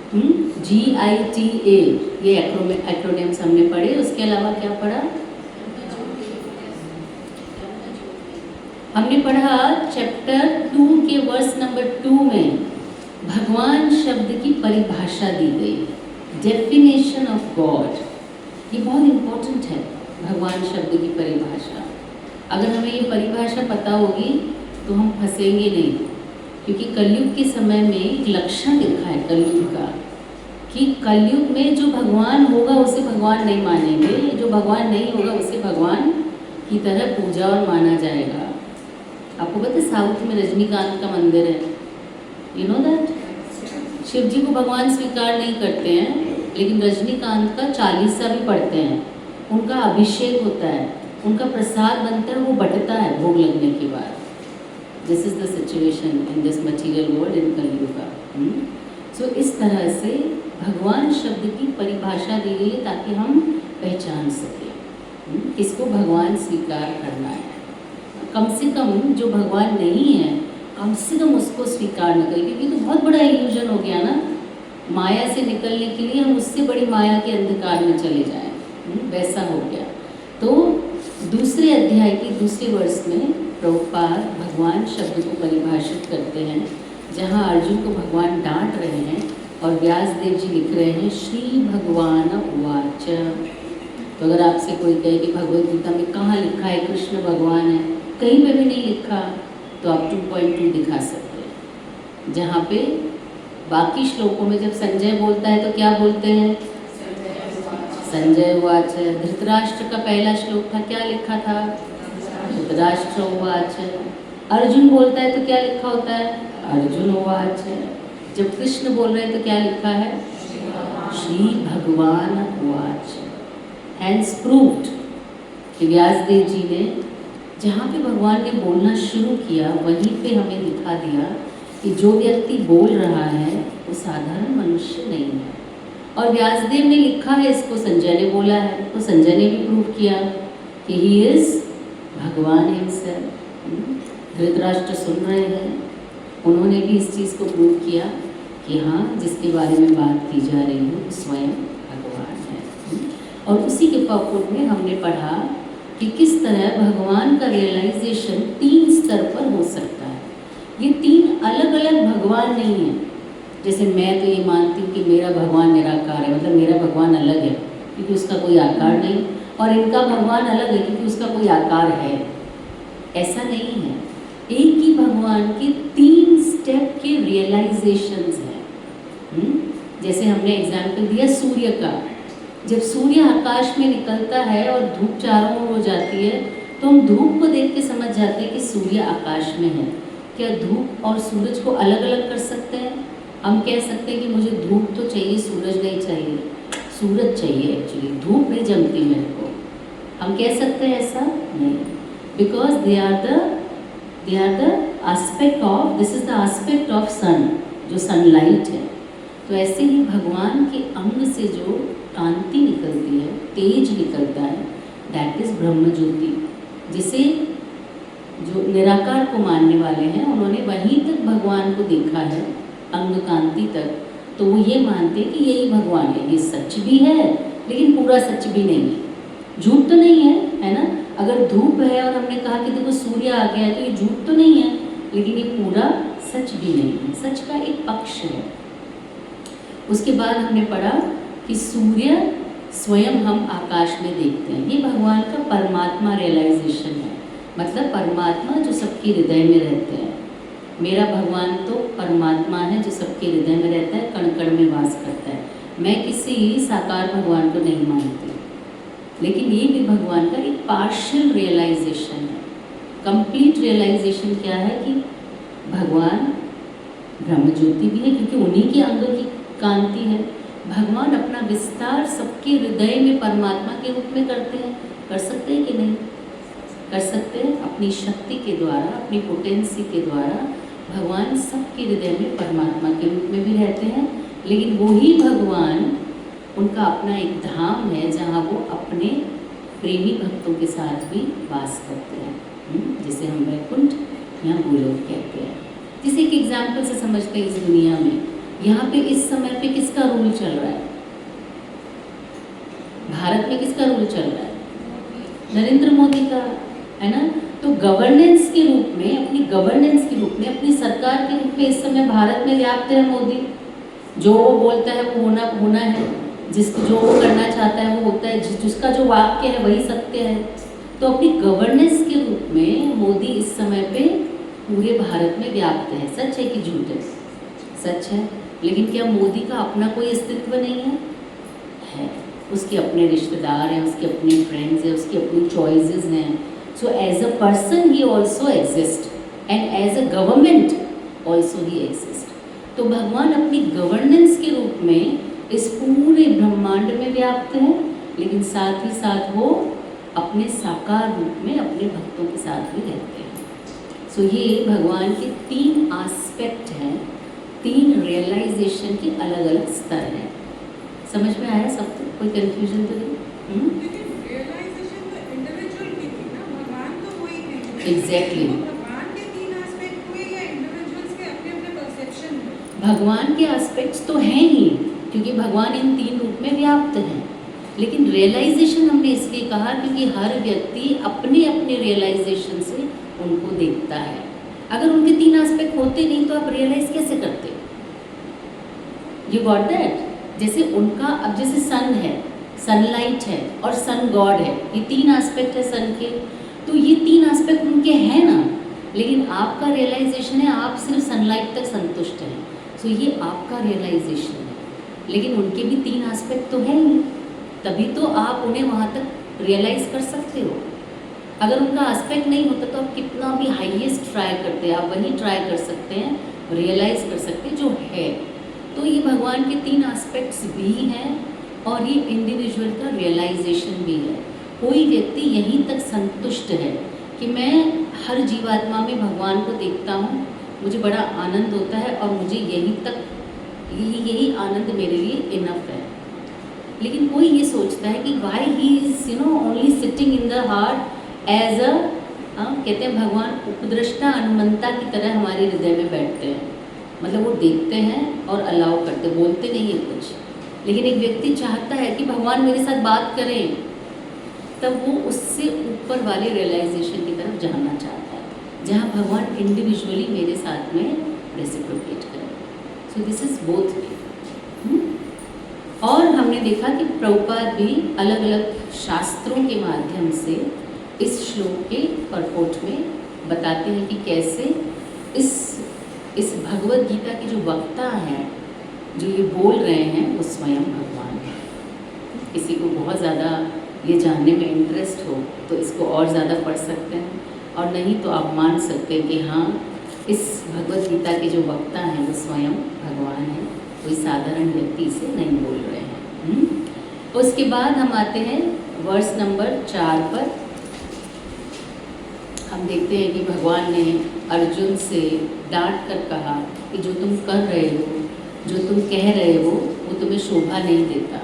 GITA, ये acronyms हमने पढ़े। उसके अलावा क्या पढ़ा? हमने पढ़ा चैप्टर 2 के वर्स नंबर 2 में भगवान शब्द की परिभाषा दी गई, डेफिनेशन ऑफ गॉड। ये बहुत इम्पोर्टेंट है, भगवान शब्द की परिभाषा। अगर हमें ये परिभाषा पता होगी तो हम फंसेंगे नहीं, क्योंकि कलयुग के समय में एक लक्षण लिखा है कलयुग का कि कलयुग में जो भगवान होगा उसे भगवान नहीं मानेंगे, जो भगवान नहीं होगा उसे भगवान की तरह पूजा और माना जाएगा। आपको पता है साउथ में रजनीकांत का मंदिर है, यू नो दैट? शिव जी को भगवान स्वीकार नहीं करते हैं, लेकिन रजनीकांत का 40सा भी पढ़ते हैं, उनका अभिषेक होता है, उनका प्रसाद बनता है, वो बटता है भोग लगने के बाद। This is the situation in this material world in Kaliyuga. So इस तरह से भगवान शब्द की परिभाषा दी गई है ताकि हम पहचान सकें किसको भगवान स्वीकार करना है। कम से कम जो भगवान नहीं है कम से कम उसको स्वीकार न करें, क्योंकि तो बहुत बड़ा इल्यूजन हो गया ना। माया से निकलने के लिए हम उससे बड़ी माया के अंधकार में चले जाएं, वैसा हो गया। तो दूसरे अध्याय की दूसरे वर्ष में प्रभुपाद भगवान शब्द को परिभाषित करते हैं, जहाँ अर्जुन को भगवान डांट रहे हैं और व्यास देव जी लिख रहे हैं श्री भगवान उवाच। तो अगर आपसे कोई कहे कि भगवद गीता में कहाँ लिखा है कृष्ण भगवान है, कहीं पे भी नहीं लिखा, तो आप 2.2 दिखा सकते हैं, जहाँ पे बाकी श्लोकों में जब संजय बोलता है तो क्या बोलते हैं? संजय उवाच। धृतराष्ट्र का पहला श्लोक था, क्या लिखा था? धृतराष्ट्र उवाच। अर्जुन बोलता है तो क्या लिखा होता है? अर्जुन उवाच। जब कृष्ण बोल रहे हैं तो क्या लिखा है? श्री भगवान उवाच। हैंस प्रूव्ड कि व्यासदेव जी ने जहाँ पे भगवान ने बोलना शुरू किया वहीं पे हमें दिखा दिया कि जो व्यक्ति बोल रहा है वो साधारण मनुष्य नहीं है। और व्यासदेव ने लिखा है इसको, संजय ने बोला है, तो संजय ने भी प्रूव किया कि ही इज भगवान हिमसेल्फ। धृतराष्ट्र सुन रहे हैं, उन्होंने भी इस चीज़ को प्रूव किया कि हाँ, जिसके बारे में बात की जा रही है स्वयं भगवान है। और उसी के पॉपुलर में हमने पढ़ा कि किस तरह भगवान का रियलाइजेशन 3 स्तर पर हो सकता है। ये 3 अलग अलग भगवान नहीं है। जैसे मैं तो ये मानती हूँ कि मेरा भगवान निराकार है, मतलब मेरा भगवान अलग है क्योंकि उसका कोई आकार नहीं, और इनका भगवान अलग है क्योंकि उसका कोई आकार है। ऐसा नहीं है, एक ही भगवान के 3 स्टेप के रियलाइजेशंस हैं। जैसे हमने एग्जाम्पल दिया सूर्य का। जब सूर्य आकाश में निकलता है और धूप चारों ओर हो जाती है तो हम धूप को देख के समझ जाते हैं कि सूर्य आकाश में है। क्या धूप और सूरज को अलग अलग कर सकते हैं? हम कह सकते हैं कि मुझे धूप तो चाहिए, सूरज नहीं चाहिए। सूरज चाहिए एक्चुअली, धूप नहीं जमती मेरे को। हम कह सकते हैं ऐसा? नहीं, because they are the aspect of, this is the aspect of sun, जो सनलाइट है। तो ऐसे ही भगवान के अंग से जो कांति निकलती है, तेज निकलता है, दैट इज ब्रह्म ज्योति, जिसे जो निराकार को मानने वाले हैं उन्होंने वहीं तक भगवान को देखा है, अंग कांति तक, तो वो ये मानते हैं कि यही भगवान है। ये सच भी है लेकिन पूरा सच भी नहीं है, झूठ तो नहीं है, है ना। अगर धूप है और हमने कहा कि देखो सूर्य आ गया है तो ये झूठ तो नहीं है, लेकिन ये पूरा सच भी नहीं है, सच का एक पक्ष है। उसके बाद हमने पढ़ा कि सूर्य स्वयं हम आकाश में देखते हैं, ये भगवान का परमात्मा रियलाइजेशन है। मतलब परमात्मा जो सबके हृदय में रहते हैं। मेरा भगवान तो परमात्मा है जो सबके हृदय में रहता है, कण कण में वास करता है। मैं किसी साकार भगवान को नहीं मानती, लेकिन ये भी भगवान का एक पार्शियल रियलाइजेशन है। कंप्लीट रियलाइजेशन क्या है कि भगवान ब्रह्म ज्योति भी है क्योंकि उन्हीं के अंग की कांति है। भगवान अपना विस्तार सबके हृदय में परमात्मा के रूप में करते हैं। कर सकते हैं कि नहीं? कर सकते हैं। अपनी शक्ति के द्वारा, अपनी पोटेंसी के द्वारा भगवान सबके हृदय में परमात्मा के रूप में भी रहते हैं। लेकिन वही भगवान, उनका अपना एक धाम है जहाँ वो अपने प्रेमी भक्तों के साथ भी वास करते हैं, जिसे हम वैकुंठ या गोलोक कहते हैं। जिसे एक एग्जाम्पल से समझते हैं, इस दुनिया में यहाँ पे इस समय पे किसका रूल चल रहा है? भारत में किसका रूल चल रहा है? नरेंद्र मोदी का, है ना? तो गवर्नेंस के रूप में, अपनी गवर्नेंस के रूप में, अपनी सरकार के रूप में इस समय भारत में व्याप्त है मोदी। जो वो बोलता है वो होना है, जो वो करना चाहता है वो होता है, जिसका जो वाक्य है वही सत्य है। तो अपनी गवर्नेंस के रूप में मोदी इस समय पे पूरे भारत में व्याप्त है। सच है कि झूठ है? सच है। लेकिन क्या मोदी का अपना कोई अस्तित्व नहीं है? है। उसके अपने रिश्तेदार हैं, उसके अपने फ्रेंड्स हैं, उसकी अपनी चॉइसेस हैं। So as a person he also exist and as a government also he exist. तो भगवान अपनी गवर्नेंस के रूप में इस पूरे ब्रह्मांड में व्याप्त है, लेकिन साथ ही साथ वो अपने साकार रूप में अपने भक्तों के साथ भी रहते हैं। सो ये भगवान के 3 एस्पेक्ट हैं, 3 रियलाइजेशन के अलग अलग स्तर हैं। समझ में आया सबको? कोई कंफ्यूजन तो नहीं? रियलाइजेशन तो इंडिविजुअल की थी ना, भगवान तो वही नहीं। एग्जैक्टली। भगवान के 3 एस्पेक्ट हुए या इंडिविजुअल्स के अपने अपने परसेप्शन में? भगवान के एस्पेक्ट्स तो हैं ही, क्योंकि भगवान इन 3 रूप में व्याप्त हैं। लेकिन रियलाइजेशन हमने इसलिए कहा क्योंकि हर व्यक्ति अपने अपने रियलाइजेशन से उनको देखता है। अगर उनके 3 एस्पेक्ट होते नहीं तो आप रियलाइज कैसे करते? You got that? जैसे उनका, अब जैसे सन है, सनलाइट है और सन गॉड है, ये 3 एस्पेक्ट है सन के। तो ये 3 एस्पेक्ट उनके हैं ना, लेकिन आपका रियलाइजेशन है आप सिर्फ सनलाइट तक संतुष्ट हैं। सो ये आपका रियलाइजेशन है, लेकिन उनके भी 3 एस्पेक्ट तो है ही, तभी तो आप उन्हें वहाँ तक रियलाइज़ कर सकते हो। अगर उनका एस्पेक्ट नहीं होता तो आप कितना भी हाईएस्ट ट्राई करते हैं, आप वही ट्राई कर सकते हैं, रियलाइज़ कर सकते हैं जो है। तो ये भगवान के 3 एस्पेक्ट्स भी हैं और ये इंडिविजुअल का रियलाइजेशन भी है। कोई व्यक्ति यहीं तक संतुष्ट है कि मैं हर जीवात्मा में भगवान को देखता हूँ, मुझे बड़ा आनंद होता है और मुझे यही आनंद मेरे लिए इनफ है। लेकिन कोई ये सोचता है कि why he is only sitting in the heart as a, कहते हैं भगवान उपद्रष्टा अनुमंता की तरह हमारे हृदय में बैठते हैं। मतलब वो देखते हैं और अलाउ करते, बोलते नहीं है कुछ। लेकिन एक व्यक्ति चाहता है कि भगवान मेरे साथ बात करें, तब वो उससे ऊपर वाले रियलाइजेशन की तरफ जाना चाहता है, जहाँ भगवान इंडिविजुअली मेरे साथ में रेसिप्रोकेट करें। So this is both way. और हमने देखा कि प्रभुपाद भी अलग अलग शास्त्रों के माध्यम से इस श्लोक के परपोट में बताते हैं कि कैसे इस भगवद गीता के जो वक्ता हैं, जो ये बोल रहे हैं, वो स्वयं भगवान है। किसी को बहुत ज़्यादा ये जानने में इंटरेस्ट हो तो इसको और ज़्यादा पढ़ सकते हैं, और नहीं तो आप मान सकते हैं कि हाँ, इस भगवद गीता के जो वक्ता हैं वो स्वयं भगवान है, कोई साधारण व्यक्ति इसे नहीं बोल रहे हैं। उसके बाद हम आते हैं वर्स नंबर 4 पर। हम देखते हैं कि भगवान ने अर्जुन से डांट कर कहा कि जो तुम कर रहे हो, जो तुम कह रहे हो, वो तुम्हें शोभा नहीं देता।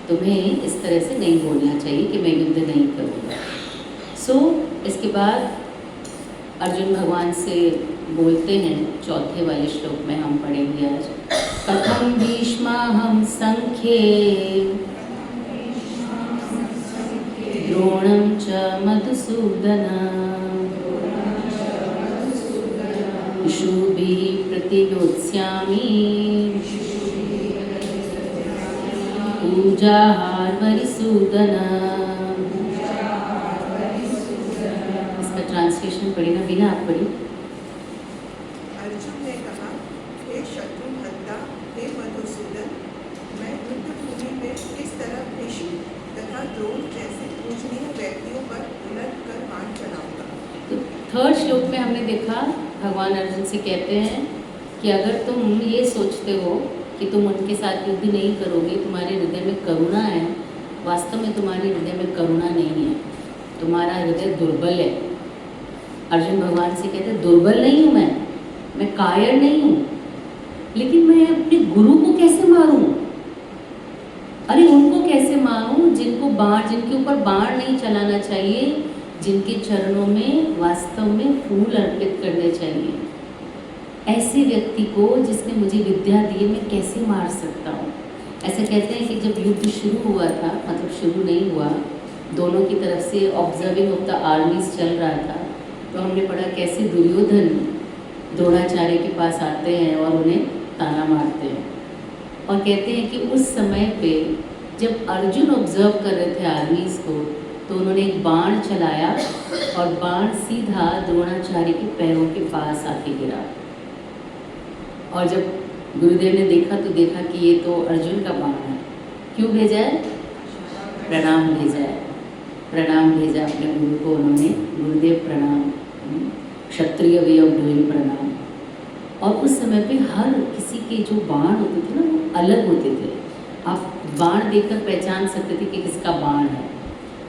तुम्हें इस तरह से नहीं बोलना चाहिए कि मैं युद्ध नहीं करूँगा। सो इसके बाद अर्जुन भगवान से बोलते हैं, चौथे वाले श्लोक में हम पढ़ेंगे आज। कथम भीष्माहं संख्ये द्रोणं च मधुसूदन इषुभिः प्रतियोत्स्यामि पूजाहारवरिसूदन। इसका ट्रांसलेशन पढ़ी ना, बिना आप पढ़ी। अर्जुन ने कहा, हे शत्रुघ्न, हे मधुसूदन, मैं युद्ध भूमि में किस तरह भीष्म तथा द्रोण जैसे पूजनीय व्यक्तियों पर उलट कर बाण चलाऊंगा। तो 3rd श्लोक में हमने देखा भगवान अर्जुन से कहते हैं कि अगर तुम ये सोचते हो कि तुम उनके साथ युद्ध नहीं करोगे, तुम्हारे हृदय में करुणा है, वास्तव में तुम्हारे हृदय में करुणा नहीं है, तुम्हारा हृदय दुर्बल है। अर्जुन भगवान से कहते हैं, दुर्बल नहीं हूँ मैं कायर नहीं हूँ, लेकिन मैं अपने गुरु को कैसे मारूं? अरे उनको कैसे मारूं जिनके ऊपर बाण नहीं चलाना चाहिए, जिनके चरणों में वास्तव में फूल अर्पित करने चाहिए। ऐसे व्यक्ति को जिसने मुझे विद्या दी है मैं कैसे मार सकता हूँ। ऐसे कहते हैं कि जब युद्ध शुरू हुआ था, मतलब शुरू नहीं हुआ, दोनों की तरफ से ऑब्जर्विंग ऑफ द आर्मीज चल रहा था, तो हमने पढ़ा कैसे दुर्योधन द्रोणाचार्य के पास आते हैं और उन्हें ताना मारते हैं और कहते हैं कि उस समय पे जब अर्जुन ऑब्जर्व कर रहे थे आर्मीज को, तो उन्होंने एक बाण चलाया और बाण सीधा द्रोणाचार्य के पैरों के पास आके गिरा। और जब गुरुदेव ने देखा तो देखा कि ये तो अर्जुन का बाण है। क्यों भेजा है? प्रणाम भेजा है, प्रणाम भेजा अपने गुरु को उन्होंने, गुरुदेव प्रणाम, क्षत्रिय वे ऑफ डूइंग प्रणाम। और उस समय पे हर किसी के जो बाण होते थे ना वो अलग होते थे, आप बाण देखकर पहचान सकते थे कि किसका बाण है।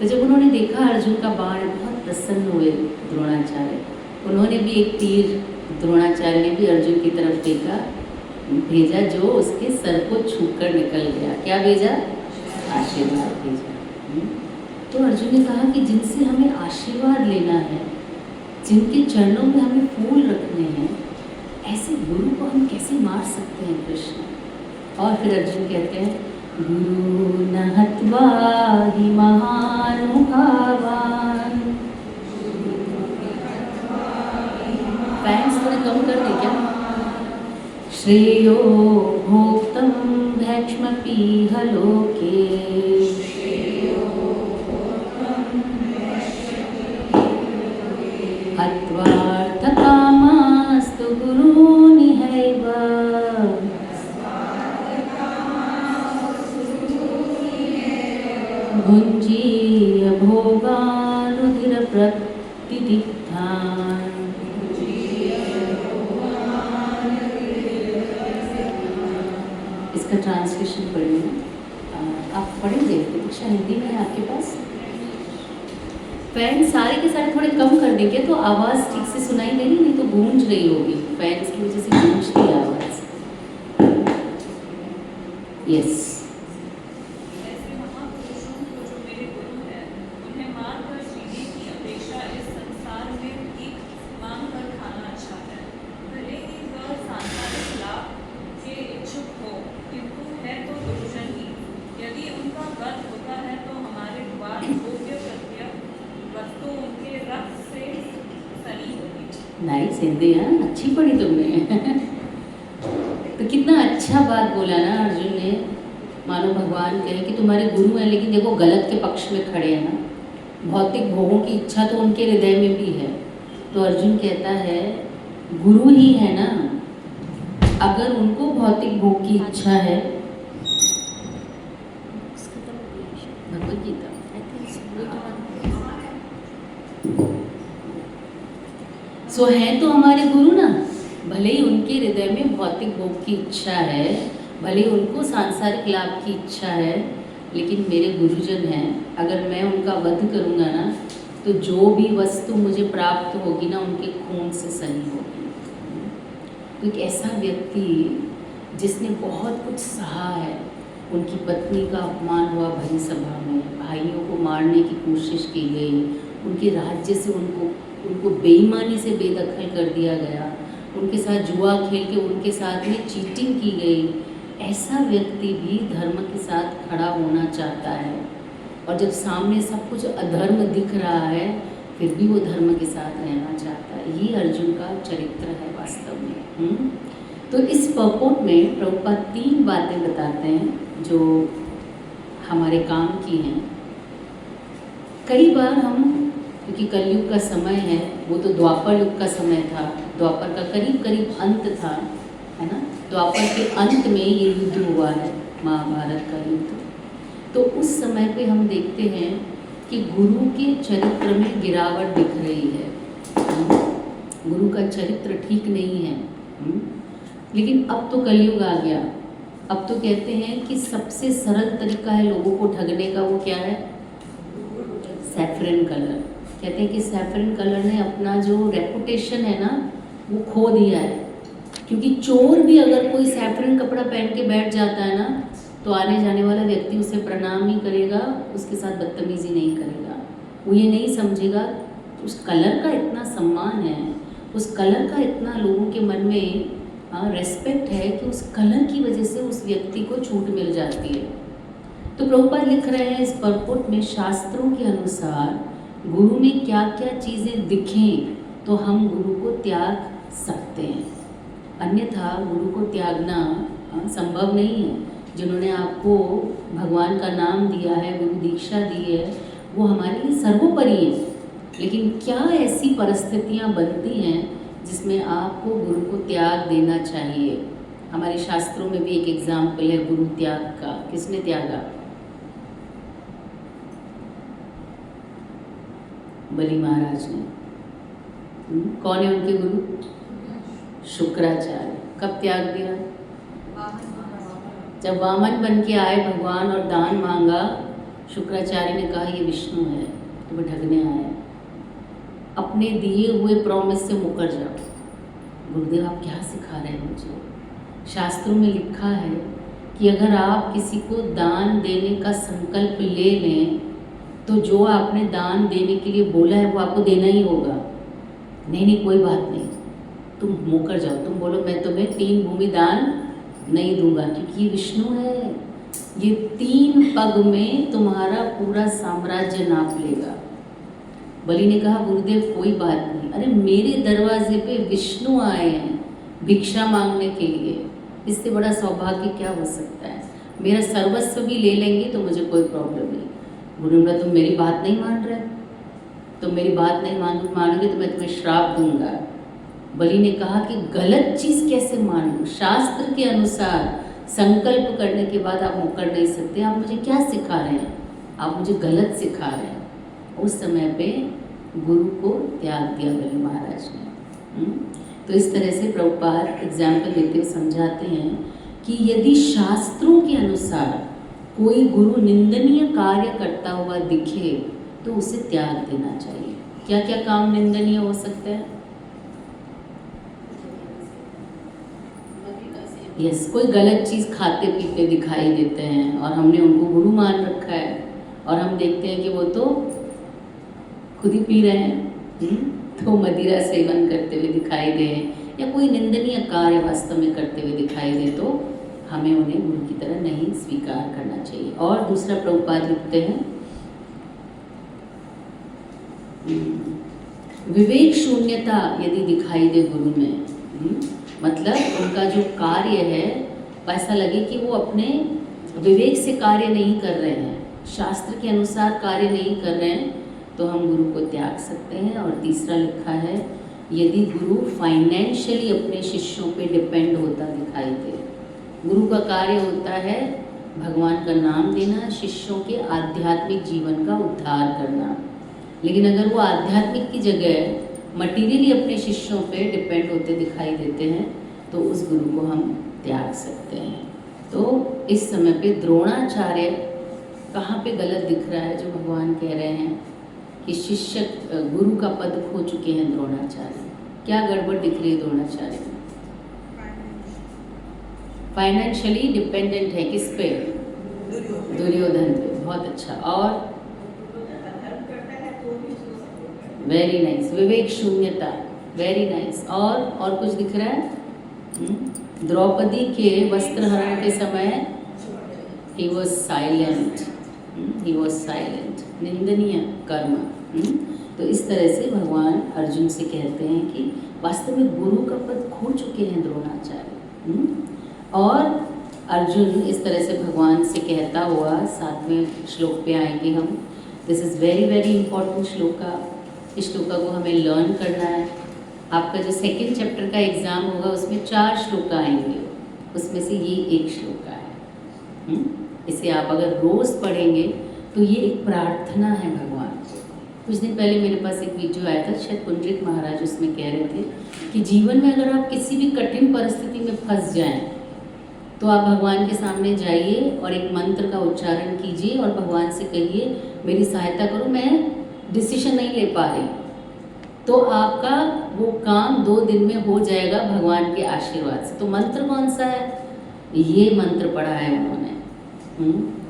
तो जब उन्होंने देखा अर्जुन का बाण, बहुत प्रसन्न हुए द्रोणाचार्य, उन्होंने भी एक तीर, द्रोणाचार्य ने भी अर्जुन की तरफ भेजा जो उसके सर को छूकर निकल गया। क्या भेजा? आशीर्वाद भेजा। तो अर्जुन ने कहा कि जिनसे हमें आशीर्वाद लेना है, जिनके चरणों में हमें फूल रखने हैं, ऐसे गुरु को हम कैसे मार सकते हैं कृष्ण। और फिर अर्जुन कहते हैं गुरु न हत्वा हि महानुभावान्। फैंस थोड़े कम कर दे क्या? श्रेयो भोक्तुं भैक्ष्मपीह लोके हत्वार्थकामास्तु गुरूनिहैव। भुञ्जीय भोगान् रुधिरप्रतिदिग्धान्। इसका ट्रांसलेशन पढ़िए, आप पढ़ेंगे? दीक्षा हिंदी में है आपके पास? फैन सारे के सारे थोड़े कम कर देंगे तो आवाज़ ठीक से सुनाई दे रही, नहीं तो गूंज रही होगी, फैंस की वजह से गूंजती है आवाज़। यस। नाइस हिंदी है, अच्छी पढ़ी तुमने। तो कितना अच्छा बात बोला ना अर्जुन ने, मानो भगवान कहे कि तुम्हारे गुरु हैं लेकिन देखो गलत के पक्ष में खड़े हैं ना, भौतिक भोगों की इच्छा तो उनके हृदय में भी है। तो अर्जुन कहता है गुरु ही है ना, अगर उनको भौतिक भोग की इच्छा है, भगवद गीता सो है तो हमारे गुरु ना, भले ही उनके हृदय में भौतिक भोग की इच्छा है, भले ही उनको सांसारिक लाभ की इच्छा है, लेकिन मेरे गुरुजन हैं, अगर मैं उनका वध करूँगा ना तो जो भी वस्तु मुझे प्राप्त होगी ना उनके खून से सनी होगी। तो एक ऐसा व्यक्ति जिसने बहुत कुछ सहा है, उनकी पत्नी का अपमान हुआ भरी सभा में, भाइयों को मारने की कोशिश की गई, उनके राज्य से उनको बेईमानी से बेदखल कर दिया गया, उनके साथ जुआ खेल के उनके साथ में चीटिंग की गई। ऐसा व्यक्ति भी धर्म के साथ खड़ा होना चाहता है, और जब सामने सब कुछ अधर्म दिख रहा है फिर भी वो धर्म के साथ रहना चाहता है। ये अर्जुन का चरित्र है वास्तव में। तो इस पर्पोर्ट में प्रभुपाद 3 बातें बताते हैं जो हमारे काम की हैं। कई बार हम, क्योंकि कलयुग का समय है, वो तो द्वापर युग का समय था, द्वापर का करीब करीब अंत था, है ना, द्वापर के अंत में ये युद्ध हुआ है, महाभारत का युद्ध। तो उस समय पे हम देखते हैं कि गुरु के चरित्र में गिरावट दिख रही है, गुरु का चरित्र ठीक नहीं है। लेकिन अब तो कलयुग आ गया, अब तो कहते हैं कि सबसे सरल तरीका है लोगों को ठगने का, वो क्या है? Saffron colour. कहते हैं कि सैफरन कलर ने अपना जो रेपुटेशन है ना वो खो दिया है, क्योंकि चोर भी अगर कोई सैफरन कपड़ा पहन के बैठ जाता है ना तो आने जाने वाला व्यक्ति उसे प्रणाम ही करेगा, उसके साथ बदतमीजी नहीं करेगा। वो ये नहीं समझेगा उस कलर का इतना सम्मान है, उस कलर का इतना लोगों के मन में रेस्पेक्ट है कि उस कलर की वजह से उस व्यक्ति को छूट मिल जाती है। तो प्रभुपाद लिख रहे हैं इस परपुट में, शास्त्रों के अनुसार गुरु में क्या क्या चीज़ें दिखें तो हम गुरु को त्याग सकते हैं, अन्यथा गुरु को त्यागना संभव नहीं है। जिन्होंने आपको भगवान का नाम दिया है, गुरु दीक्षा दी है, वो हमारे लिए सर्वोपरि है। लेकिन क्या ऐसी परिस्थितियाँ बनती हैं जिसमें आपको गुरु को त्याग देना चाहिए? हमारे शास्त्रों में भी एक एग्जाम्पल है गुरु त्याग का। किसने त्यागा? बलि महाराज ने। कौन है उनके गुरु? शुक्राचार्य। कब त्याग दिया? जब वामन बन के आए भगवान और दान मांगा, शुक्राचार्य ने कहा ये विष्णु है, तुम्हें ठगने आया, अपने दिए हुए प्रॉमिस से मुकर जाओ। गुरुदेव आप क्या सिखा रहे हैं मुझे? शास्त्रों में लिखा है कि अगर आप किसी को दान देने का संकल्प ले लें तो जो आपने दान देने के लिए बोला है वो आपको देना ही होगा। नहीं नहीं कोई बात नहीं, तुम मुकर जाओ, तुम बोलो मैं तुम्हें 3 भूमि दान नहीं दूंगा, क्योंकि ये विष्णु है, ये 3 पग में तुम्हारा पूरा साम्राज्य नाप लेगा। बलि ने कहा गुरुदेव कोई बात नहीं, अरे मेरे दरवाजे पे विष्णु आए हैं भिक्षा मांगने के लिए, इससे बड़ा सौभाग्य क्या हो सकता है? मेरा सर्वस्व भी ले लेंगे तो मुझे कोई प्रॉब्लम नहीं। गुरु ने बोला तुम मेरी बात नहीं मान रहे, तुम मेरी बात नहीं मानोगे तो मैं तुम्हें श्राप दूंगा। बलि ने कहा कि गलत चीज़ कैसे मान लूँ? शास्त्र के अनुसार संकल्प करने के बाद आप मुकर नहीं सकते। आप मुझे क्या सिखा रहे हैं? आप मुझे गलत सिखा रहे हैं। उस समय पे गुरु को त्याग दिया बलि महाराज ने। तो इस तरह से प्रभुपाद एग्जाम्पल देते हुए समझाते हैं कि यदि शास्त्रों के अनुसार कोई गुरु निंदनीय कार्य करता हुआ दिखे तो उसे त्याग देना चाहिए। क्या क्या काम निंदनीय हो सकते हैं? यस, कोई गलत चीज़ खाते पीते दिखाई देते हैं और हमने उनको गुरु मान रखा है और हम देखते हैं कि वो तो खुद ही पी रहे हैं, तो मदिरा सेवन करते हुए दिखाई दे, या कोई निंदनीय कार्य वास्तव में करते हुए दिखाई दे, तो हमें उन्हें गुरु की तरह नहीं स्वीकार करना चाहिए। और दूसरा प्रभुपाद लिखते हैं विवेक शून्यता यदि दिखाई दे गुरु में, मतलब उनका जो कार्य है ऐसा लगे कि वो अपने विवेक से कार्य नहीं कर रहे हैं, शास्त्र के अनुसार कार्य नहीं कर रहे हैं, तो हम गुरु को त्याग सकते हैं। और तीसरा लिखा है यदि गुरु फाइनेंशियली अपने शिष्यों पे डिपेंड होता दिखाई दे। गुरु का कार्य होता है भगवान का नाम देना, शिष्यों के आध्यात्मिक जीवन का उद्धार करना, लेकिन अगर वो आध्यात्मिक की जगह मटीरियली अपने शिष्यों पे डिपेंड होते दिखाई देते हैं तो उस गुरु को हम त्याग सकते हैं। तो इस समय पे द्रोणाचार्य कहाँ पे गलत दिख रहा है जो भगवान कह रहे हैं कि शिष्य गुरु का पद खो चुके हैं द्रोणाचार्य? क्या गड़बड़ दिख रही है द्रोणाचार्य में? फाइनेंशियली डिपेंडेंट है किस पे? दुर्योधन पे। बहुत अच्छा। और वेरी नाइस, विवेक शून्यता, वेरी नाइस। और कुछ दिख रहा है? द्रौपदी के वस्त्रहरण के समय he was silent, he was silent, निंदनीय कर्म। तो इस तरह से भगवान अर्जुन से कहते हैं कि वास्तव में गुरु का पद खो चुके हैं द्रोणाचार्य। और अर्जुन इस तरह से भगवान से कहता हुआ 7वें श्लोक पे आएंगे हम। This is very very important shloka. इस श्लोका को हमें लर्न करना है। आपका जो 2nd चैप्टर का एग्ज़ाम होगा उसमें 4 श्लोक आएंगे, उसमें से ये एक श्लोक है। इसे आप अगर रोज़ पढ़ेंगे तो ये एक प्रार्थना है भगवान को। कुछ दिन पहले मेरे पास एक वीडियो आया था, शायद पुंडरिक महाराज उसमें कह रहे थे कि जीवन में अगर आप किसी भी कठिन परिस्थिति में फंस जाएं तो आप भगवान के सामने जाइए और एक मंत्र का उच्चारण कीजिए और भगवान से कहिए मेरी सहायता करो, मैं डिसीजन नहीं ले पा रही, तो आपका वो काम 2 दिन में हो जाएगा भगवान के आशीर्वाद से। तो मंत्र कौन सा है? ये मंत्र पढ़ा है उन्होंने।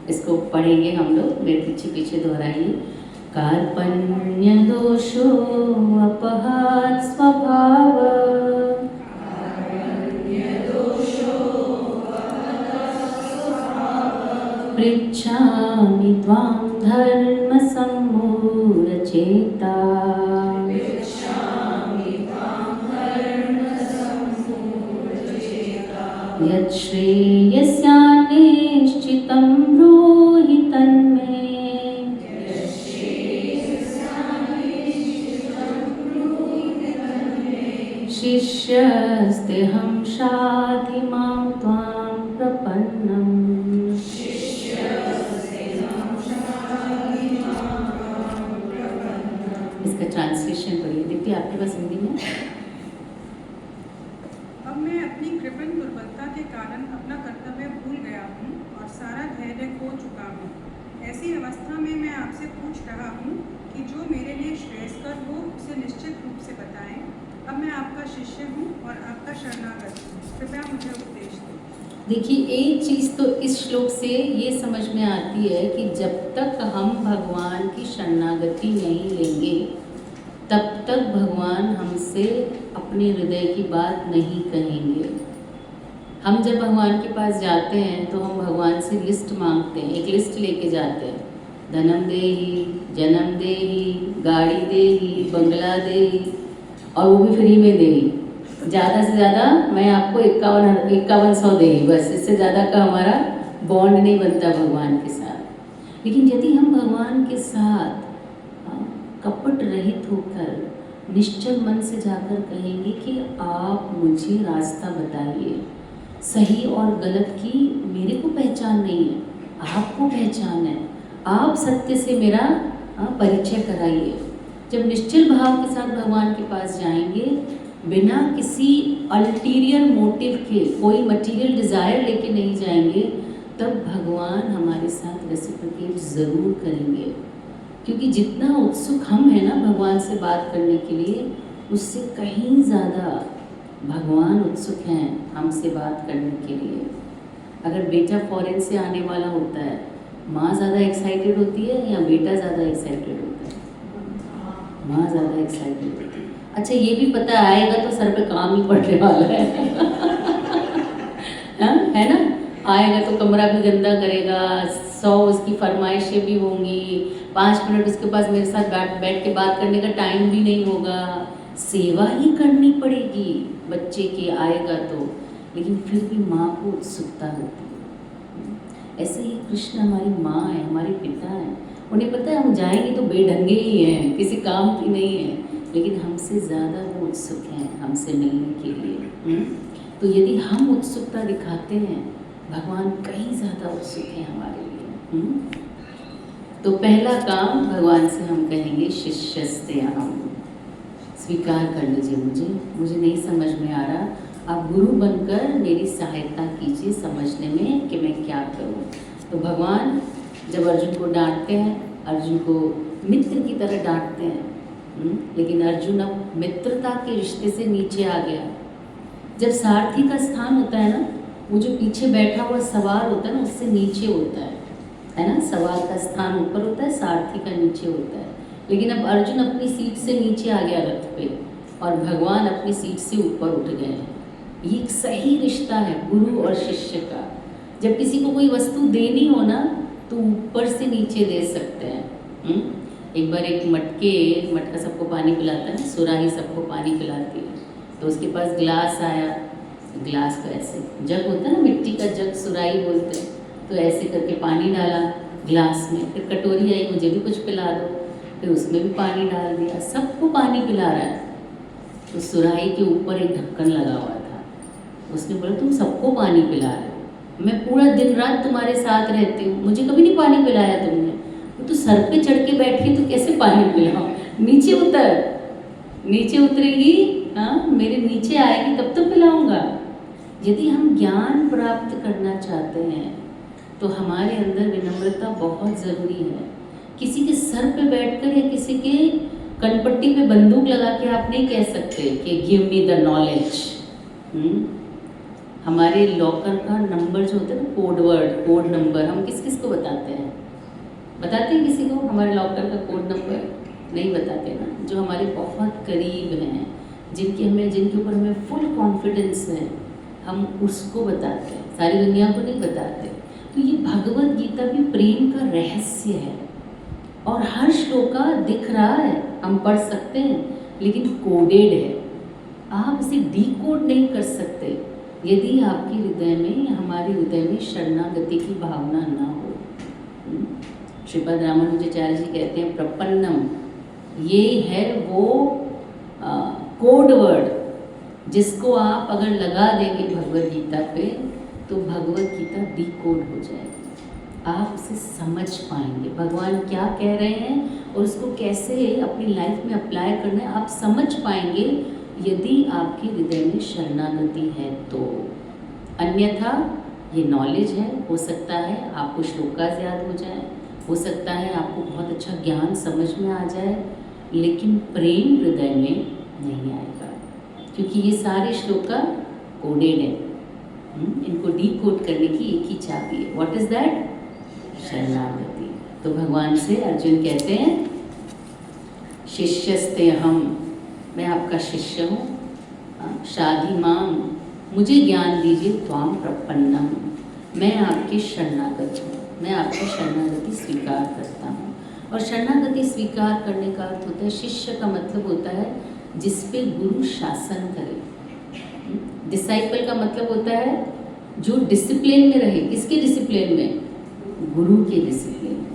इसको पढ़ेंगे हम लोग, मेरे पीछे पीछे दोहराइए। कार्पण्यदोषो अपहात् स्वभाव पृच्छामि त्वां धर्मसम्मूढचेता यत् श्रेयस्यान्निश्चितं ब्रूहि तन्मे शिष्यस्तेऽहं शाधि मां त्वां प्रपन्नम्। इसका ट्रांसलेशन पढ़िए दीप्ति, आपके पास हिंदी में। अब मैं अपनी कृपण दुर्बलता के कारण अपना कर्तव्य भूल गया हूँ और सारा धैर्य खो चुका हूँ। ऐसी अवस्था में मैं आपसे पूछ रहा हूँ कि जो मेरे लिए श्रेयस्कर हो उसे निश्चित रूप से बताएं। अब मैं आपका शिष्य हूँ और आपका शरणागत हूँ, कृपया मुझे उपदेश दें। देखिए, एक चीज़ तो इस श्लोक से ये समझ में आती है कि जब तक हम भगवान की शरणागति नहीं लेंगे तब तक भगवान हमसे अपने हृदय की बात नहीं कहेंगे। हम जब भगवान के पास जाते हैं तो हम भगवान से लिस्ट मांगते हैं, एक लिस्ट लेके जाते हैं, धनम देही, जन्म देही, गाड़ी देही, बंगला देही, और वो भी फ्री में देही। ज़्यादा से ज़्यादा मैं आपको 5100 देही, बस इससे ज़्यादा का हमारा बॉन्ड नहीं बनता भगवान के साथ। लेकिन यदि हम भगवान के साथ कपट रहित होकर निश्चल मन से जाकर कहेंगे कि आप मुझे रास्ता बताइए, सही और गलत की मेरे को पहचान नहीं है, आपको पहचान है, आप सत्य से मेरा परिचय कराइए। जब निश्चल भाव के साथ भगवान के पास जाएंगे, बिना किसी अल्टीरियर मोटिव के, कोई मटेरियल डिज़ायर लेके नहीं जाएंगे, तब भगवान हमारे साथ रेसिप्रोकेट ज़रूर करेंगे। क्योंकि जितना उत्सुक हम हैं ना भगवान से बात करने के लिए, उससे कहीं ज़्यादा भगवान उत्सुक हैं हमसे बात करने के लिए। अगर बेटा फॉरेन से आने वाला होता है, माँ ज़्यादा एक्साइटेड होती है या बेटा ज़्यादा एक्साइटेड होता है? माँ ज़्यादा एक्साइटेड होती है। अच्छा, ये भी पता आएगा तो सर पे काम ही पड़ने वाला है है ना? आएगा तो कमरा भी गंदा करेगा, 100 उसकी फरमाइशें भी होंगी, 5 मिनट उसके पास मेरे साथ बैठ के बात करने का टाइम भी नहीं होगा, सेवा ही करनी पड़ेगी बच्चे की, आएगा तो। लेकिन फिर भी माँ को उत्सुकता होती है। ऐसे ही कृष्ण हमारी माँ है, हमारे पिता हैं, उन्हें पता है हम जाएंगे तो बेढंगे ही हैं, किसी काम की नहीं है, लेकिन हमसे ज़्यादा वो उत्सुक हैं हमसे मिलने के लिए। तो यदि हम उत्सुकता दिखाते हैं, भगवान कहीं ज़्यादा उत्सुक हैं हमारे लिए। तो पहला काम भगवान से हम कहेंगे शिष्यस्ते अहम्, स्वीकार कर लीजिए मुझे नहीं समझ में आ रहा, आप गुरु बनकर मेरी सहायता कीजिए समझने में कि मैं क्या करूं। तो भगवान जब अर्जुन को डांटते हैं, अर्जुन को मित्र की तरह डांटते हैं, लेकिन अर्जुन अब मित्रता के रिश्ते से नीचे आ गया। जब सारथी का स्थान होता है ना, वो जो पीछे बैठा हुआ सवार होता है ना, उससे नीचे होता है ना? सवार का स्थान ऊपर होता है, सारथी का नीचे होता है। लेकिन अब अर्जुन अपनी सीट से नीचे आ गया रथ पे, और भगवान अपनी सीट से ऊपर उठ गए हैं। ये एक सही रिश्ता है गुरु और शिष्य का। जब किसी को कोई वस्तु देनी हो ना, तो ऊपर से नीचे दे सकते हैं। एक बार एक मटका सबको पानी पिलाता है, सुराही सबको पानी पिलाती है, तो उसके पास ग्लास आया, ग्लास का ऐसे जग होता है ना, मिट्टी का जग सुराही बोलते हैं, तो ऐसे करके पानी डाला ग्लास में, फिर कटोरी आई, मुझे भी कुछ पिला दो, फिर उसमें भी पानी डाल दिया, सबको पानी पिला रहा है। तो सुराही के ऊपर एक ढक्कन लगा हुआ था, उसने बोला तुम सबको पानी पिला रहे हो, मैं पूरा दिन रात तुम्हारे साथ रहती हूँ, मुझे कभी नहीं पानी पिलाया तुमने, तो सर पे चढ़ के बैठी तो कैसे पानी पिलाओ, नीचे उतरेगी, हाँ मेरे नीचे आएगी तब तो पिलाऊंगा। यदि हम ज्ञान प्राप्त करना चाहते हैं तो हमारे अंदर विनम्रता बहुत ज़रूरी है। किसी के सर पे बैठकर या किसी के कनपट्टी पे बंदूक लगा के आप नहीं कह सकते कि गिव मी द नॉलेज। हमारे लॉकर का नंबर जो होता है ना, कोड नंबर, हम किस किस को बताते हैं? बताते हैं किसी को हमारे लॉकर का कोड नंबर? नहीं बताते ना। जो हमारे बहुत करीब हैं, जिनके ऊपर हमें फुल कॉन्फिडेंस है, हम उसको बताते हैं, सारी दुनिया को नहीं बताते। तो ये भगवत गीता भी प्रेम का रहस्य है और हर श्लोका दिख रहा है, हम पढ़ सकते हैं, लेकिन कोडेड है। आप इसे डिकोड नहीं कर सकते यदि आपके हृदय में या हमारे हृदय में शरणागति की भावना ना हो। श्रीपद रामानुजाचार्य जी कहते हैं प्रपन्नम, ये है वो कोड वर्ड जिसको आप अगर लगा देंगे भगवत गीता पे तो भगवत गीता डिकोड हो जाएगी। आप उसे समझ पाएंगे भगवान क्या कह रहे हैं और उसको कैसे अपनी लाइफ में अप्लाई करना है, आप समझ पाएंगे यदि आपके हृदय में शरणागति है तो। अन्यथा ये नॉलेज है, हो सकता है आपको श्लोकास याद हो जाए, हो सकता है आपको बहुत अच्छा ज्ञान समझ में आ जाए, लेकिन प्रेम हृदय में नहीं आएगा, क्योंकि ये सारे श्लोका कोडेड है। इनको डीकोड करने की एक ही चाबी है। What is that? शरणागति। तो भगवान से अर्जुन कहते हैं शिष्यस्ते हम, मैं आपका शिष्य हूँ। शाधि माम, मुझे ज्ञान दीजिए। त्वाम प्रपन्नम, मैं आपके शरणागत हूँ, मैं आपकी शरणागति स्वीकार करता हूँ। और शरणागति स्वीकार करने का अर्थ होता है, शिष्य का मतलब होता है जिस पे गुरु शासन करे। डिसाइपल का मतलब होता है जो डिसिप्लिन में रहे। किसके डिसिप्लिन में? गुरु के डिसिप्लिन में।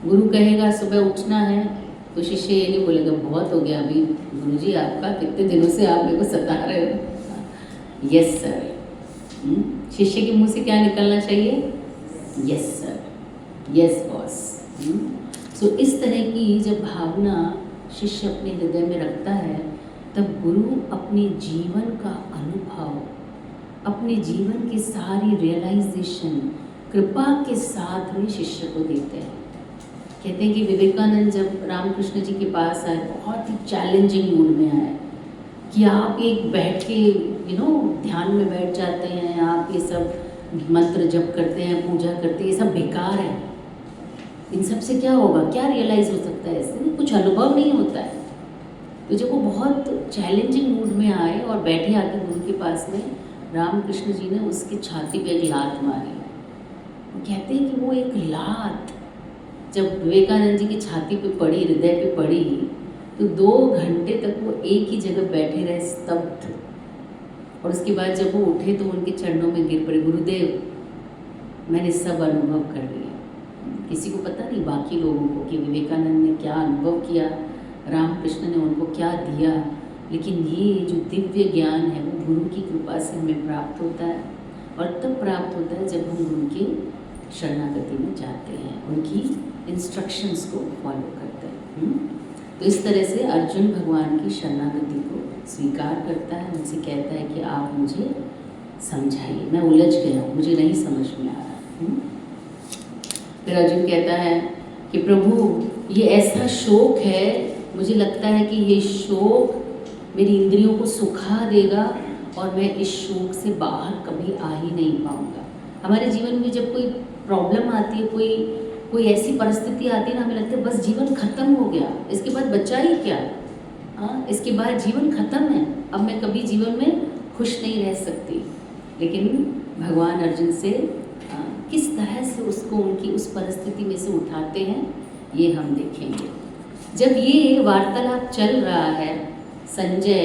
गुरु कहेगा सुबह उठना है तो शिष्य ये नहीं बोलेगा बहुत हो गया अभी गुरुजी आपका, कितने दिनों से आप मेरे को सता रहे हो। Yes sir. शिष्य के मुंह से क्या निकलना चाहिए? Yes sir, yes boss. So इस तरह की जब भावना शिष्य अपने हृदय में रखता है तब गुरु अपने जीवन का अनुभव, अपने जीवन की सारी रियलाइजेशन कृपा के साथ में शिष्य को देते हैं। कहते हैं कि विवेकानंद जब रामकृष्ण जी के पास आए, बहुत ही चैलेंजिंग मूड में आए कि आप एक बैठ के ध्यान में बैठ जाते हैं, आप ये सब मंत्र जप करते हैं, पूजा करते हैं, ये सब बेकार है, इन सब से क्या होगा, क्या रियलाइज़ हो सकता है, इससे कुछ अनुभव नहीं होता है। तो जब वो बहुत चैलेंजिंग मूड में आए और बैठे आके गुरु के पास में, रामकृष्ण जी ने उसकी छाती पे एक लात मारी। कहते हैं कि वो एक लात जब विवेकानंद जी की छाती पे पड़ी, हृदय पे पड़ी, तो 2 घंटे तक वो एक ही जगह बैठे रहे स्तब्ध। और उसके बाद जब वो उठे तो उनके चरणों में गिर पड़े, गुरुदेव मैंने सब अनुभव कर लिया। किसी को पता नहीं बाकी लोगों को कि विवेकानंद ने क्या अनुभव किया, रामकृष्ण ने उनको क्या दिया, लेकिन ये जो दिव्य ज्ञान है वो गुरु की कृपा से हमें प्राप्त होता है। और तब प्राप्त होता है जब हम गुरु की शरणागति में जाते हैं, उनकी इंस्ट्रक्शंस को फॉलो करते हैं। तो इस तरह से अर्जुन भगवान की शरणागति को स्वीकार करता है, उनसे कहता है कि आप मुझे समझाइए, मैं उलझ गया, मुझे नहीं समझ में आ रहा। फिर अर्जुन कहता है कि प्रभु ये ऐसा शोक है, मुझे लगता है कि ये शोक मेरी इंद्रियों को सुखा देगा और मैं इस शोक से बाहर कभी आ ही नहीं पाऊँगा। हमारे जीवन में जब कोई प्रॉब्लम आती है, कोई ऐसी परिस्थिति आती है ना, हमें लगता है बस जीवन खत्म हो गया, इसके बाद बचा ही क्या। इसके बाद जीवन खत्म है, अब मैं कभी जीवन में खुश नहीं रह सकती। लेकिन भगवान अर्जुन से किस तरह से उसको उनकी उस परिस्थिति में से उठाते हैं ये हम देखेंगे। जब ये वार्तालाप चल रहा है, संजय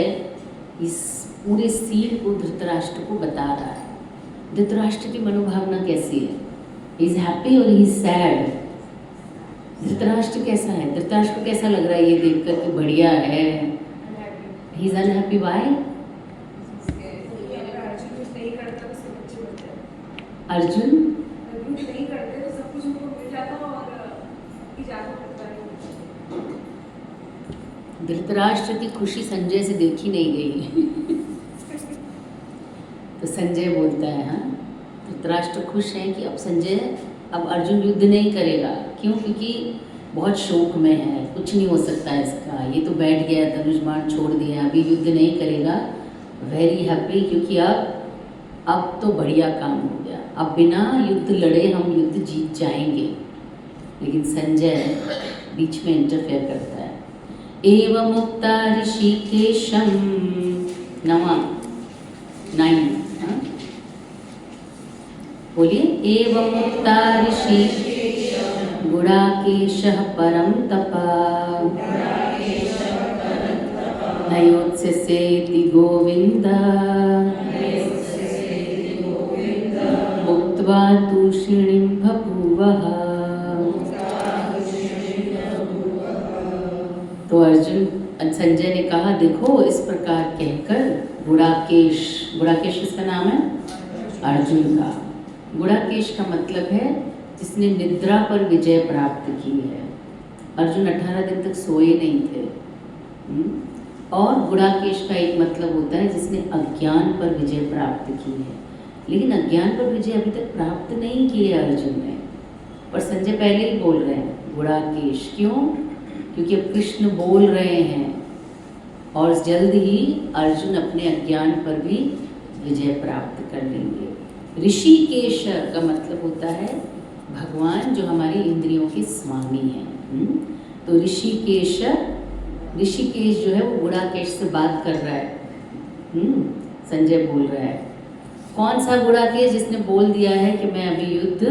इस पूरे सीन को धृतराष्ट्र को बता रहा है। धृतराष्ट्र की मनोभावना कैसी है? ही इज़ हैप्पी और ही इज़ सैड। धृतराष्ट्र कैसा है? धृतराष्ट्र को कैसा लग रहा है ये देखकर कि बढ़िया है? He is unhappy. Why? Arjun नहीं करते तो सब कुछ उनको मिल जाता और इजाजत करता है। धृतराष्ट्र की खुशी संजय से देखी नहीं गई। तो संजय बोलता है, हाँ धृतराष्ट्र खुश हैं कि अब अर्जुन युद्ध नहीं करेगा। क्यों? क्योंकि बहुत शोक में है, कुछ नहीं हो सकता इसका, ये तो बैठ गया, धनुष बाण छोड़ दिया, अभी युद्ध नहीं करेगा। वेरी हैप्पी, क्योंकि अब तो बढ़िया काम हो गया, अब बिना युद्ध लड़े हम युद्ध जीत जाएंगे। लेकिन संजय बीच में इंटरफेयर करता है। एवं मुक्ता ऋषिकेशम 9 बोलिए। एवं मुक्ता ऋषि गुडाकेशः परं तपा नयोत्स्यसेति गोविन्द मुक्त्वा तूष्णीं बभूवः। तो संजय ने कहा, देखो इस प्रकार कहकर गुडाकेश किसका नाम है? अर्जुन का। गुडाकेश का मतलब है जिसने निद्रा पर विजय प्राप्त की है। अर्जुन 18 दिन तक सोए नहीं थे। और गुडाकेश का एक मतलब होता है जिसने अज्ञान पर विजय प्राप्त की है। लेकिन अज्ञान पर विजय अभी तक प्राप्त नहीं की है अर्जुन ने। पर संजय पहले ही बोल रहे हैं गुडाकेश। क्यों? क्योंकि अब कृष्ण बोल रहे हैं और जल्द ही अर्जुन अपने अज्ञान पर भी विजय प्राप्त कर लेंगे। ऋषिकेश का मतलब होता है भगवान जो हमारी इंद्रियों के स्वामी हैं। तो ऋषिकेश जो है वो गुडाकेश से बात कर रहा है। संजय बोल रहा है। कौन सा गुडाकेश? जिसने बोल दिया है कि मैं अभी युद्ध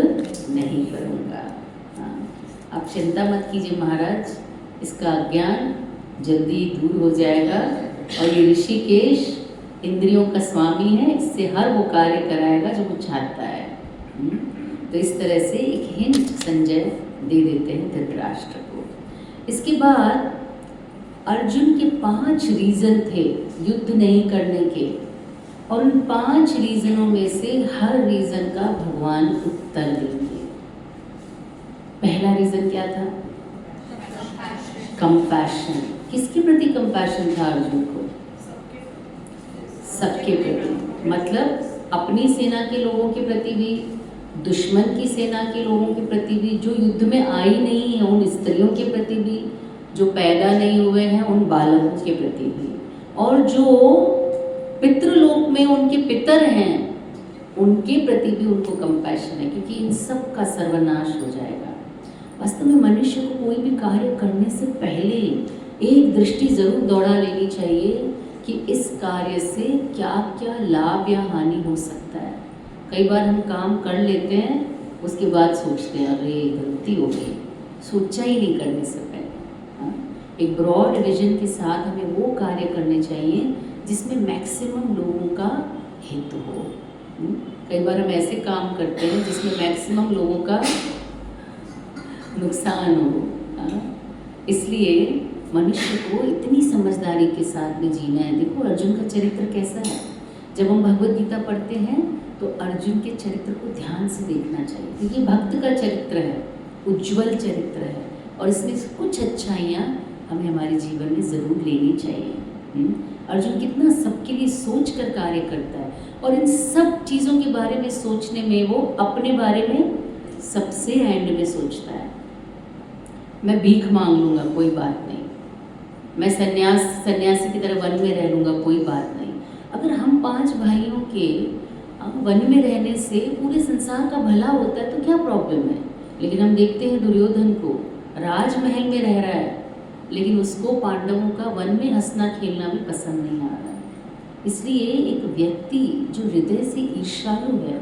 नहीं करूँगा। आप चिंता मत कीजिए महाराज, इसका अज्ञान जल्दी दूर हो जाएगा। और ये ऋषिकेश इंद्रियों का स्वामी है, इससे हर वो कार्य कराएगा जो वो चाहता है। तो इस तरह से एक हिंट संजय दे देते हैं धृतराष्ट्र को। इसके बाद अर्जुन के 5 रीज़न थे युद्ध नहीं करने के, और उन 5 रीज़नों में से हर रीज़न का भगवान उत्तर देंगे। पहला रीज़न क्या था? कंपैशन। किसके प्रति कंपैशन था अर्जुन को? सबके प्रति। मतलब अपनी सेना के लोगों के प्रति भी, दुश्मन की सेना के लोगों के प्रति भी, जो युद्ध में आई नहीं है उन स्त्रियों के प्रति भी, जो पैदा नहीं हुए हैं उन बालकों के प्रति भी, और जो पितृलोक में उनके पितर हैं उनके प्रति भी उनको कंपैशन है, क्योंकि इन सब का सर्वनाश हो जाएगा। वास्तव में मनुष्य को कोई भी कार्य करने से पहले एक दृष्टि जरूर दौड़ा लेनी चाहिए कि इस कार्य से क्या क्या लाभ या हानि हो सकता है। कई बार हम काम कर लेते हैं, उसके बाद सोचते हैं अरे गलती हो गई, सोचा ही नहीं करने से पहले। एक ब्रॉड विजन के साथ हमें वो कार्य करने चाहिए जिसमें मैक्सिमम लोगों का हित हो। कई बार हम ऐसे काम करते हैं जिसमें मैक्सिमम लोगों का नुकसान हो। इसलिए मनुष्य को इतनी समझदारी के साथ में जीना है। देखो अर्जुन का चरित्र कैसा है। जब हम भगवद गीता पढ़ते हैं तो अर्जुन के चरित्र को ध्यान से देखना चाहिए, क्योंकि भक्त का चरित्र है, उज्जवल चरित्र है, और इसमें कुछ अच्छाइयाँ हमें हमारे जीवन में ज़रूर लेनी चाहिए। अर्जुन कितना सबके लिए सोच कर कार्य करता है, और इन सब चीज़ों के बारे में सोचने में वो अपने बारे में सबसे एंड में सोचता है। मैं भीख मांग लूँगा, कोई बात नहीं। मैं सन्यासी की तरह वन में रह लूँगा, कोई बात नहीं। अगर हम 5 भाइयों के वन में रहने से पूरे संसार का भला होता है तो क्या प्रॉब्लम है। लेकिन हम देखते हैं दुर्योधन को, राजमहल में रह रहा है लेकिन उसको पांडवों का वन में हंसना खेलना भी पसंद नहीं आ रहा है। इसलिए एक व्यक्ति जो हृदय से ईर्ष्यालु है,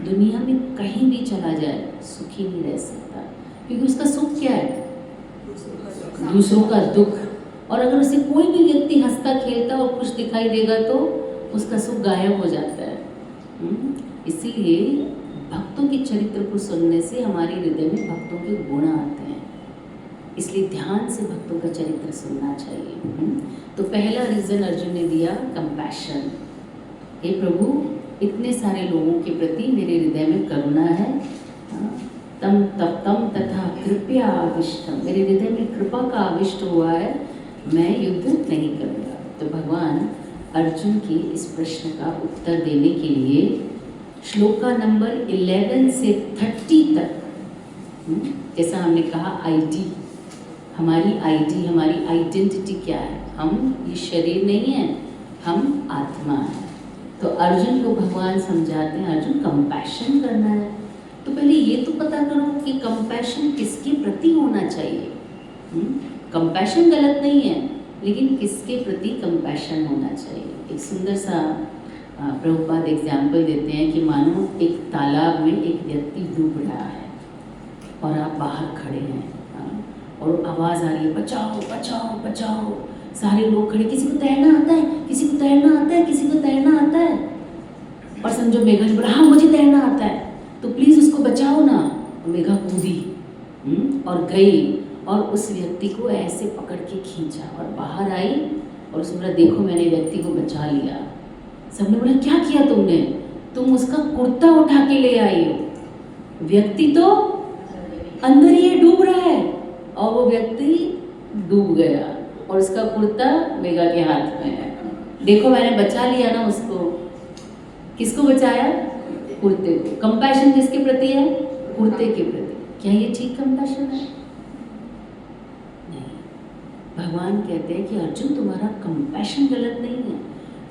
दुनिया में कहीं भी चला जाए सुखी नहीं रह सकता, क्योंकि उसका सुख क्या है? दूसरों का दुख। और अगर उसे कोई भी व्यक्ति हंसता खेलता और खुश दिखाई देगा तो उसका सुख गायब हो जाता है। इसीलिए भक्तों के चरित्र को सुनने से हमारे हृदय में भक्तों के गुण आते हैं। इसलिए ध्यान से भक्तों का चरित्र सुनना चाहिए। तो पहला रीज़न अर्जुन ने दिया कंपैशन। हे प्रभु, इतने सारे लोगों के प्रति मेरे हृदय में करुणा है। तम तप्तम तथा कृपया आविष्टम, मेरे हृदय में कृपा का आविष्ट हुआ है, मैं युद्ध नहीं करूँगा। तो भगवान अर्जुन के इस प्रश्न का उत्तर देने के लिए श्लोका नंबर 11 से 30 तक, जैसा हमने कहा आईडी, हमारी आइडेंटिटी क्या है? हम ये शरीर नहीं है, हम आत्मा है। तो अर्जुन को भगवान समझाते हैं, अर्जुन कंपैशन करना है। तो पहले ये तो पता करो कि कंपैशन किसके प्रति होना चाहिए। कंपैशन गलत नहीं है, लेकिन किसके प्रति कंपैशन होना चाहिए। एक सुंदर सा प्रभुपाद एग्जाम्पल देते हैं कि मानो एक तालाब में एक व्यक्ति डूब रहा है और आप बाहर खड़े हैं, और आवाज़ आ रही है बचाओ बचाओ बचाओ। सारे लोग खड़े, किसी को तैरना आता है, किसी को तैरना आता है, किसी को तैरना आता है। और समझो मेघा ने बोला हाँ मुझे तैरना आता है, तो प्लीज़ उसको बचाओ ना। मेघा कूदी और गई और उस व्यक्ति को ऐसे पकड़ के खींचा और बाहर आई और उसने बोला देखो मैंने व्यक्ति को बचा लिया। सबने बोला क्या किया तुमने? तुम उसका कुर्ता उठा के ले आई हो। व्यक्ति तो अंदर ही डूब रहा है और वो व्यक्ति डूब गया और उसका कुर्ता मेघा के हाथ में है। देखो मैंने बचा लिया ना उसको। किसको बचाया? कुर्ते को। कंपैशन किसके प्रति है? कुर्ते के प्रति। क्या ये ठीक कंपैशन है? नहीं। भगवान कहते हैं कि अर्जुन तुम्हारा कंपैशन गलत नहीं है,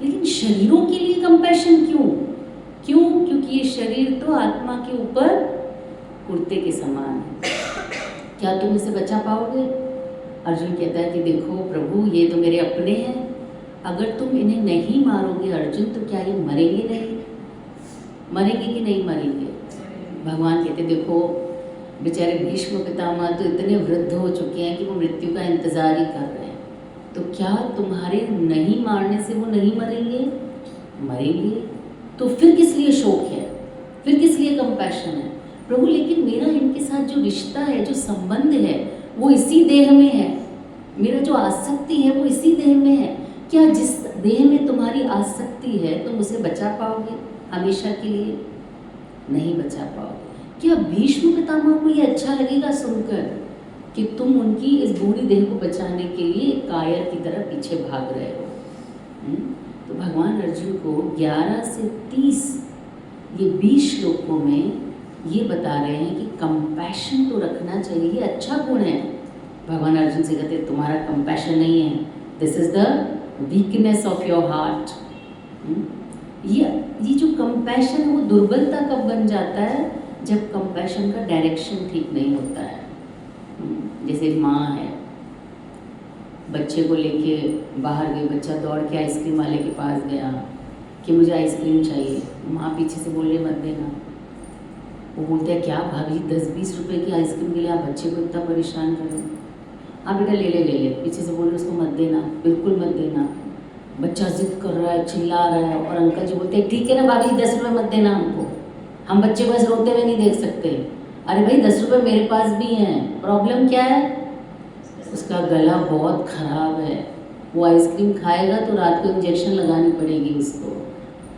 लेकिन शरीरों के लिए कंपैशन क्यों? क्योंकि ये शरीर तो आत्मा के ऊपर कुर्ते के समान है। क्या तुम इसे बचा पाओगे? अर्जुन कहता है कि देखो प्रभु ये तो मेरे अपने हैं, अगर तुम इन्हें नहीं मारोगे अर्जुन तो क्या ये मरेंगे नहीं? मरेंगे कि नहीं मरेंगे? भगवान कहते देखो बेचारे भीष्म पितामह तो इतने वृद्ध हो चुके हैं कि वो मृत्यु का इंतजार ही कर रहे हैं, तो क्या तुम्हारे नहीं मारने से वो नहीं मरेंगे? मरेंगे। तो फिर किस लिए शोक है? फिर किस लिए कंपैशन है? प्रभु लेकिन मेरा इनके साथ जो रिश्ता है, जो संबंध है, वो इसी देह में है। मेरा जो आसक्ति है वो इसी देह में है। क्या जिस देह में तुम्हारी आसक्ति है तुम उसे बचा पाओगे हमेशा के लिए? नहीं बचा पाओगे। क्या भीष्म पितामह को ये अच्छा लगेगा सुनकर कि तुम उनकी इस बूढ़ी देह को बचाने के लिए कायर की तरह पीछे भाग रहे हो? तो भगवान अर्जुन को 11 से 30 ये 20 श्लोकों में ये बता रहे हैं कि कंपैशन तो रखना चाहिए, ये अच्छा गुण है। भगवान अर्जुन से कहते तुम्हारा कंपैशन नहीं है, this is the weakness of your heart. ये जो कंपैशन है वो दुर्बलता कब बन जाता है? जब कंपैशन का डायरेक्शन ठीक नहीं होता है। जैसे माँ है, बच्चे को लेके बाहर गई, बच्चा दौड़ के आइसक्रीम वाले के पास गया कि मुझे आइसक्रीम चाहिए। माँ पीछे से बोल रही मत देना। वो बोलते हैं क्या भाभी 10-20 रुपए की आइसक्रीम के लिए आप बच्चे को इतना परेशान करें? हाँ बेटा ले ले। पीछे से बोल रहे उसको मत देना, बिल्कुल मत देना। बच्चा जिद कर रहा है, चिल्ला रहा है और अंकल जी बोलते हैं ठीक है ना भाभी 10 रुपये मत देना हमको, हम बच्चे को ऐसे रोते हुए नहीं देख सकते। अरे भाई 10 रुपये मेरे पास भी हैं, प्रॉब्लम क्या है? उसका गला बहुत ख़राब है, वो आइसक्रीम खाएगा तो रात को इंजेक्शन लगानी पड़ेगी उसको।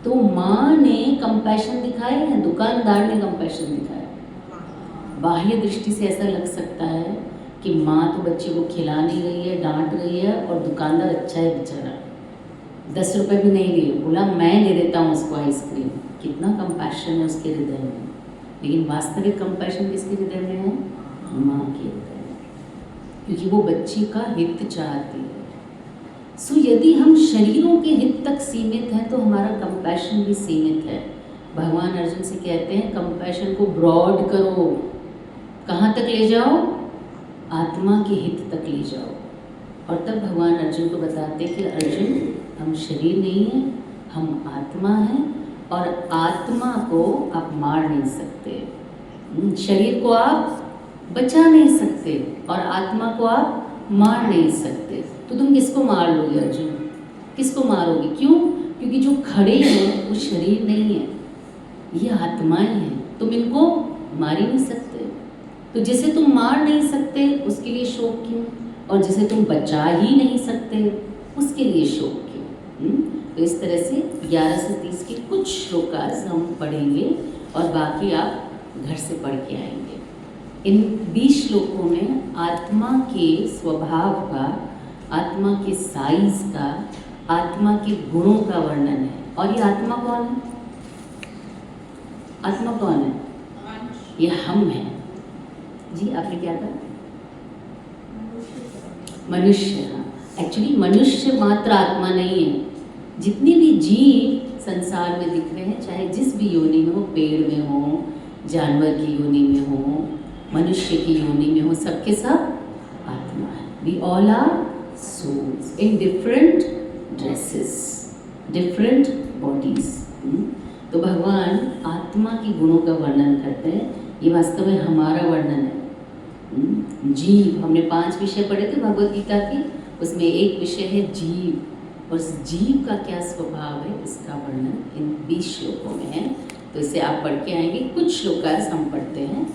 तो माँ ने कंपैशन दिखाया है, दुकानदार ने कंपैशन दिखाया। बाह्य दृष्टि से ऐसा लग सकता है कि माँ तो बच्चे को खिला नहीं रही है, डांट रही है, और दुकानदार अच्छा है बेचारा, 10 रुपये भी नहीं लिए, बोला मैं दे देता हूँ उसको आइसक्रीम। कितना कंपैशन है उसके हृदय में। लेकिन वास्तविक कंपैशन किसके हृदय में है? माँ के हृदय में, क्योंकि वो बच्चे का हित चाहती है। सो यदि हम शरीरों के हित तक सीमित हैं तो हमारा कंपैशन भी सीमित है। भगवान अर्जुन से कहते हैं कंपैशन को ब्रॉड करो। कहाँ तक ले जाओ? आत्मा के हित तक ले जाओ। और तब भगवान अर्जुन को बताते कि अर्जुन हम शरीर नहीं हैं, हम आत्मा हैं, और आत्मा को आप मार नहीं सकते, शरीर को आप बचा नहीं सकते, और आत्मा को आप मार नहीं सकते। तो तुम किसको मार लोगे अर्जुन? किसको मारोगे? क्यों? क्योंकि जो खड़े हैं वो शरीर नहीं है, ये आत्माएं हैं, तुम इनको मार ही नहीं सकते। तो जिसे तुम मार नहीं सकते उसके लिए शोक क्यों? और जिसे तुम बचा ही नहीं सकते उसके लिए शोक क्यों? तो इस तरह से 11 से 30 के कुछ श्लोकास हम पढ़ेंगे और बाकी आप घर से पढ़ के आएंगे। इन 20 श्लोकों में आत्मा के स्वभाव का, आत्मा के साइज का, आत्मा के गुणों का वर्णन है। और ये आत्मा कौन है? आत्मा कौन है? ये हम हैं। जी आपने क्या कहा? मनुष्य। हाँ, एक्चुअली मनुष्य मात्र आत्मा नहीं है। जितने भी जीव संसार में दिख रहे हैं, चाहे जिस भी योनि में हो, पेड़ में हो, जानवर की योनि में हो, मनुष्य की योनि में हो, सबके सब आत्मा है। We all are souls in different dresses, different bodies. तो भगवान आत्मा की गुणों का वर्णन करते हैं। ये वास्तव में हमारा वर्णन है। जीव, हमने 5 विषय पढ़े थे भगवद गीता के, उसमें एक विषय है जीव, और इस जीव का क्या स्वभाव है इसका वर्णन इन 20 श्लोकों में है। तो इसे आप पढ़ के आएंगे। कुछ श्लोक हम पढ़ते हैं।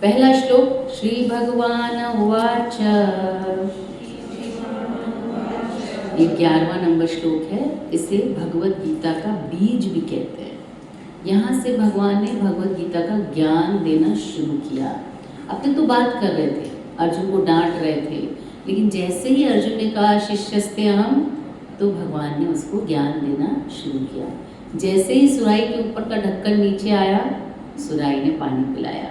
पहला श्लोक, श्री भगवान उवाच, ये 11वां नंबर श्लोक है। इसे भगवद गीता का बीज भी कहते हैं। यहाँ से भगवान ने भगवद गीता का ज्ञान देना शुरू किया। अब तक तो बात कर रहे थे, अर्जुन को डांट रहे थे, लेकिन जैसे ही अर्जुन ने कहा शिष्यस्ते अहम्, तो भगवान ने उसको ज्ञान देना शुरू किया। जैसे ही सुराही के ऊपर का ढक्कन नीचे आया, सुराही ने पानी पिलाया।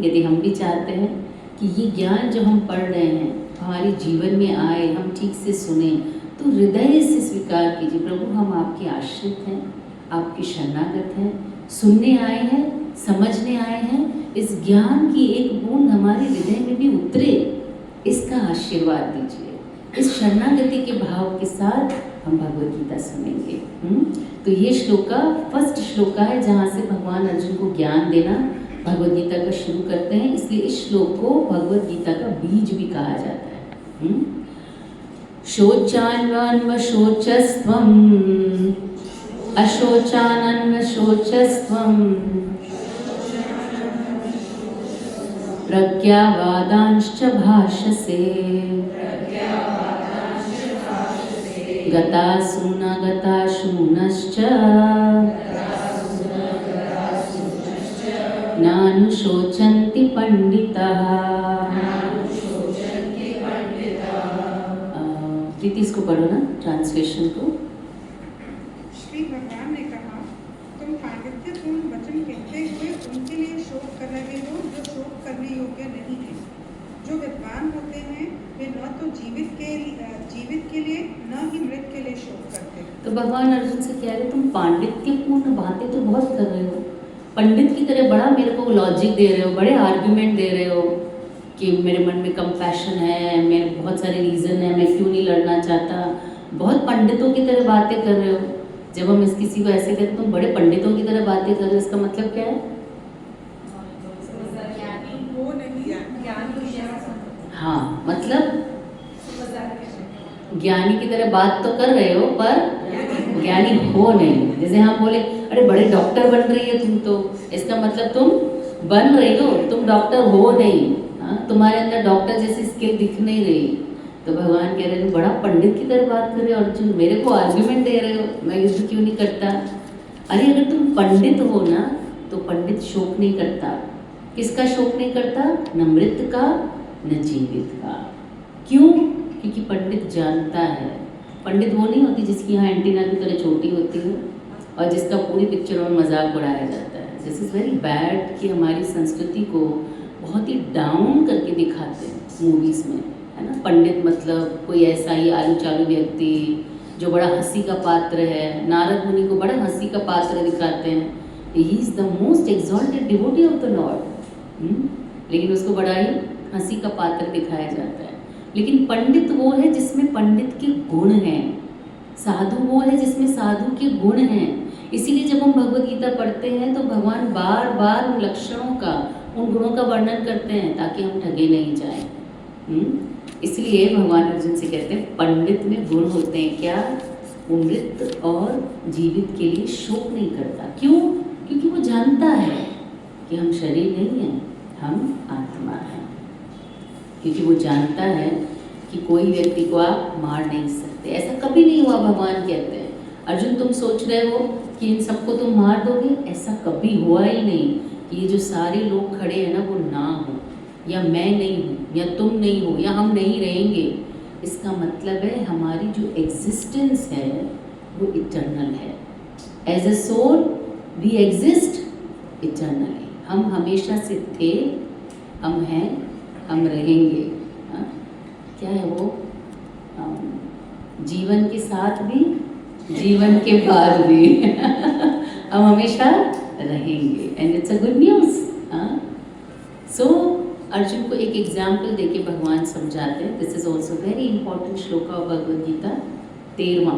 यदि हम भी चाहते हैं कि ये ज्ञान जो हम पढ़ रहे हैं हमारे जीवन में आए, हम ठीक से सुने, तो हृदय से स्वीकार कीजिए, प्रभु हम आपके आश्रित हैं, आपके शरणागत हैं, सुनने आए हैं, समझने आए हैं। इस ज्ञान की एक बूंद हमारे हृदय में भी उतरे, इसका आशीर्वाद दीजिए। इस शरणागति के भाव के साथ हम भगवद गीता सुनेंगे। तो ये श्लोक का फर्स्ट श्लोक है जहाँ से भगवान अर्जुन को ज्ञान देना भगवद गीता का शुरू करते हैं। इसलिए इस श्लोक को भगवद गीता का बीज भी कहा जाता है। शोचान्वशोचस्त्वम् अशोचानन्वशोचस्त्वम् प्रज्ञावादांश्च भाषसे गतासु न गताशूनश्च नानुशोचन्ति पंडिताः। प्रीति इसको पढ़ो ना, ट्रांसलेशन को। श्री भगवान ने कहा, तुम पांडित्यपूर्ण वचन कहते हुए उनके लिए शोक कर रहे हो जो शोक करने योग्य नहीं है। जो विद्वान होते हैं वे न तो जीवित के लिए न ही मृत के लिए शोक करते। तो भगवान अर्जुन से कह रहे, तुम पांडित्यपूर्ण बातें तो बहुत कर रहे हो, पंडित की तरह बड़ा मेरे को लॉजिक दे रहे हो, बड़े आर्ग्यूमेंट दे रहे हो कि मेरे मन में कंपैशन है, मेरे बहुत सारे रीज़न है, मैं क्यों नहीं लड़ना चाहता। बहुत पंडितों की तरह बातें कर रहे हो। जब हम किसी को ऐसे कहते तुम बड़े पंडितों की तरह बातें कर रहे हो, इसका मतलब क्या है? वो नहीं, हाँ, मतलब ज्ञानी की तरह बात तो कर रहे हो पर ज्ञानी हो नहीं। जैसे हम बोले अरे बड़े डॉक्टर बन रही है तुम, तो इसका मतलब तुम बन रही हो, तुम डॉक्टर हो नहीं। तुम्हारे अंदर डॉक्टर जैसी स्किल दिख नहीं रही। तो भगवान कह रहे हो बड़ा पंडित की तरह बात कर रहे हो अर्जुन, मेरे को आर्ग्यूमेंट दे रहे हो, मैं युद्ध क्यों नहीं करता। अरे अगर तुम पंडित हो ना तो पंडित शोक नहीं करता। किसका शोक नहीं करता? न मृत का न जीवित का। क्यों? क्योंकि पंडित जानता है। पंडित वो नहीं होती जिसकी यहाँ एंटीना की तरह छोटी होती है और जिसका पूरी पिक्चरों में मजाक उड़ाया जाता है। दिस इज़ वेरी बैड कि हमारी संस्कृति को बहुत ही डाउन करके दिखाते हैं मूवीज़ में, है ना। पंडित मतलब कोई ऐसा ही आलू चालू व्यक्ति जो बड़ा हंसी का पात्र है। नारद मुनि को बड़ा हंसी का पात्र दिखाते हैं, he is the most exalted devotee of the Lord, लेकिन उसको बड़ा ही हंसी का पात्र दिखाया जाता है। लेकिन पंडित वो है जिसमें पंडित के गुण हैं, साधु वो है जिसमें साधु के गुण हैं। इसीलिए जब हम भगवद गीता पढ़ते हैं तो भगवान बार बार उन लक्षणों का, उन गुणों का वर्णन करते हैं ताकि हम ठगे नहीं जाएं। इसलिए भगवान अर्जुन से कहते हैं पंडित में गुण होते हैं क्या? वो मृत और जीवित के लिए शोक नहीं करता। क्यों? क्योंकि वो जानता है कि हम शरीर नहीं हैं, हम आत्मा हैं। क्योंकि वो जानता है कि कोई व्यक्ति को आप मार नहीं सकते। ऐसा कभी नहीं हुआ, भगवान कहते हैं अर्जुन तुम सोच रहे हो कि इन सबको तुम मार दोगे, ऐसा कभी हुआ ही नहीं कि ये जो सारे लोग खड़े हैं ना वो ना हो, या मैं नहीं हूँ, या तुम नहीं हो, या हम नहीं रहेंगे। इसका मतलब है हमारी जो एग्जिस्टेंस है वो इटर्नल है। As a soul we exist eternally. हम हमेशा से थे, हम हैं, हम रहेंगे। क्या है वो? जीवन के साथ भी, जीवन के बाद भी हम हमेशा रहेंगे, and it's a good news. So Arjun को एक एग्जाम्पल देके भगवान समझाते हैं। This is also very important shloka of Bhagavad Gita 13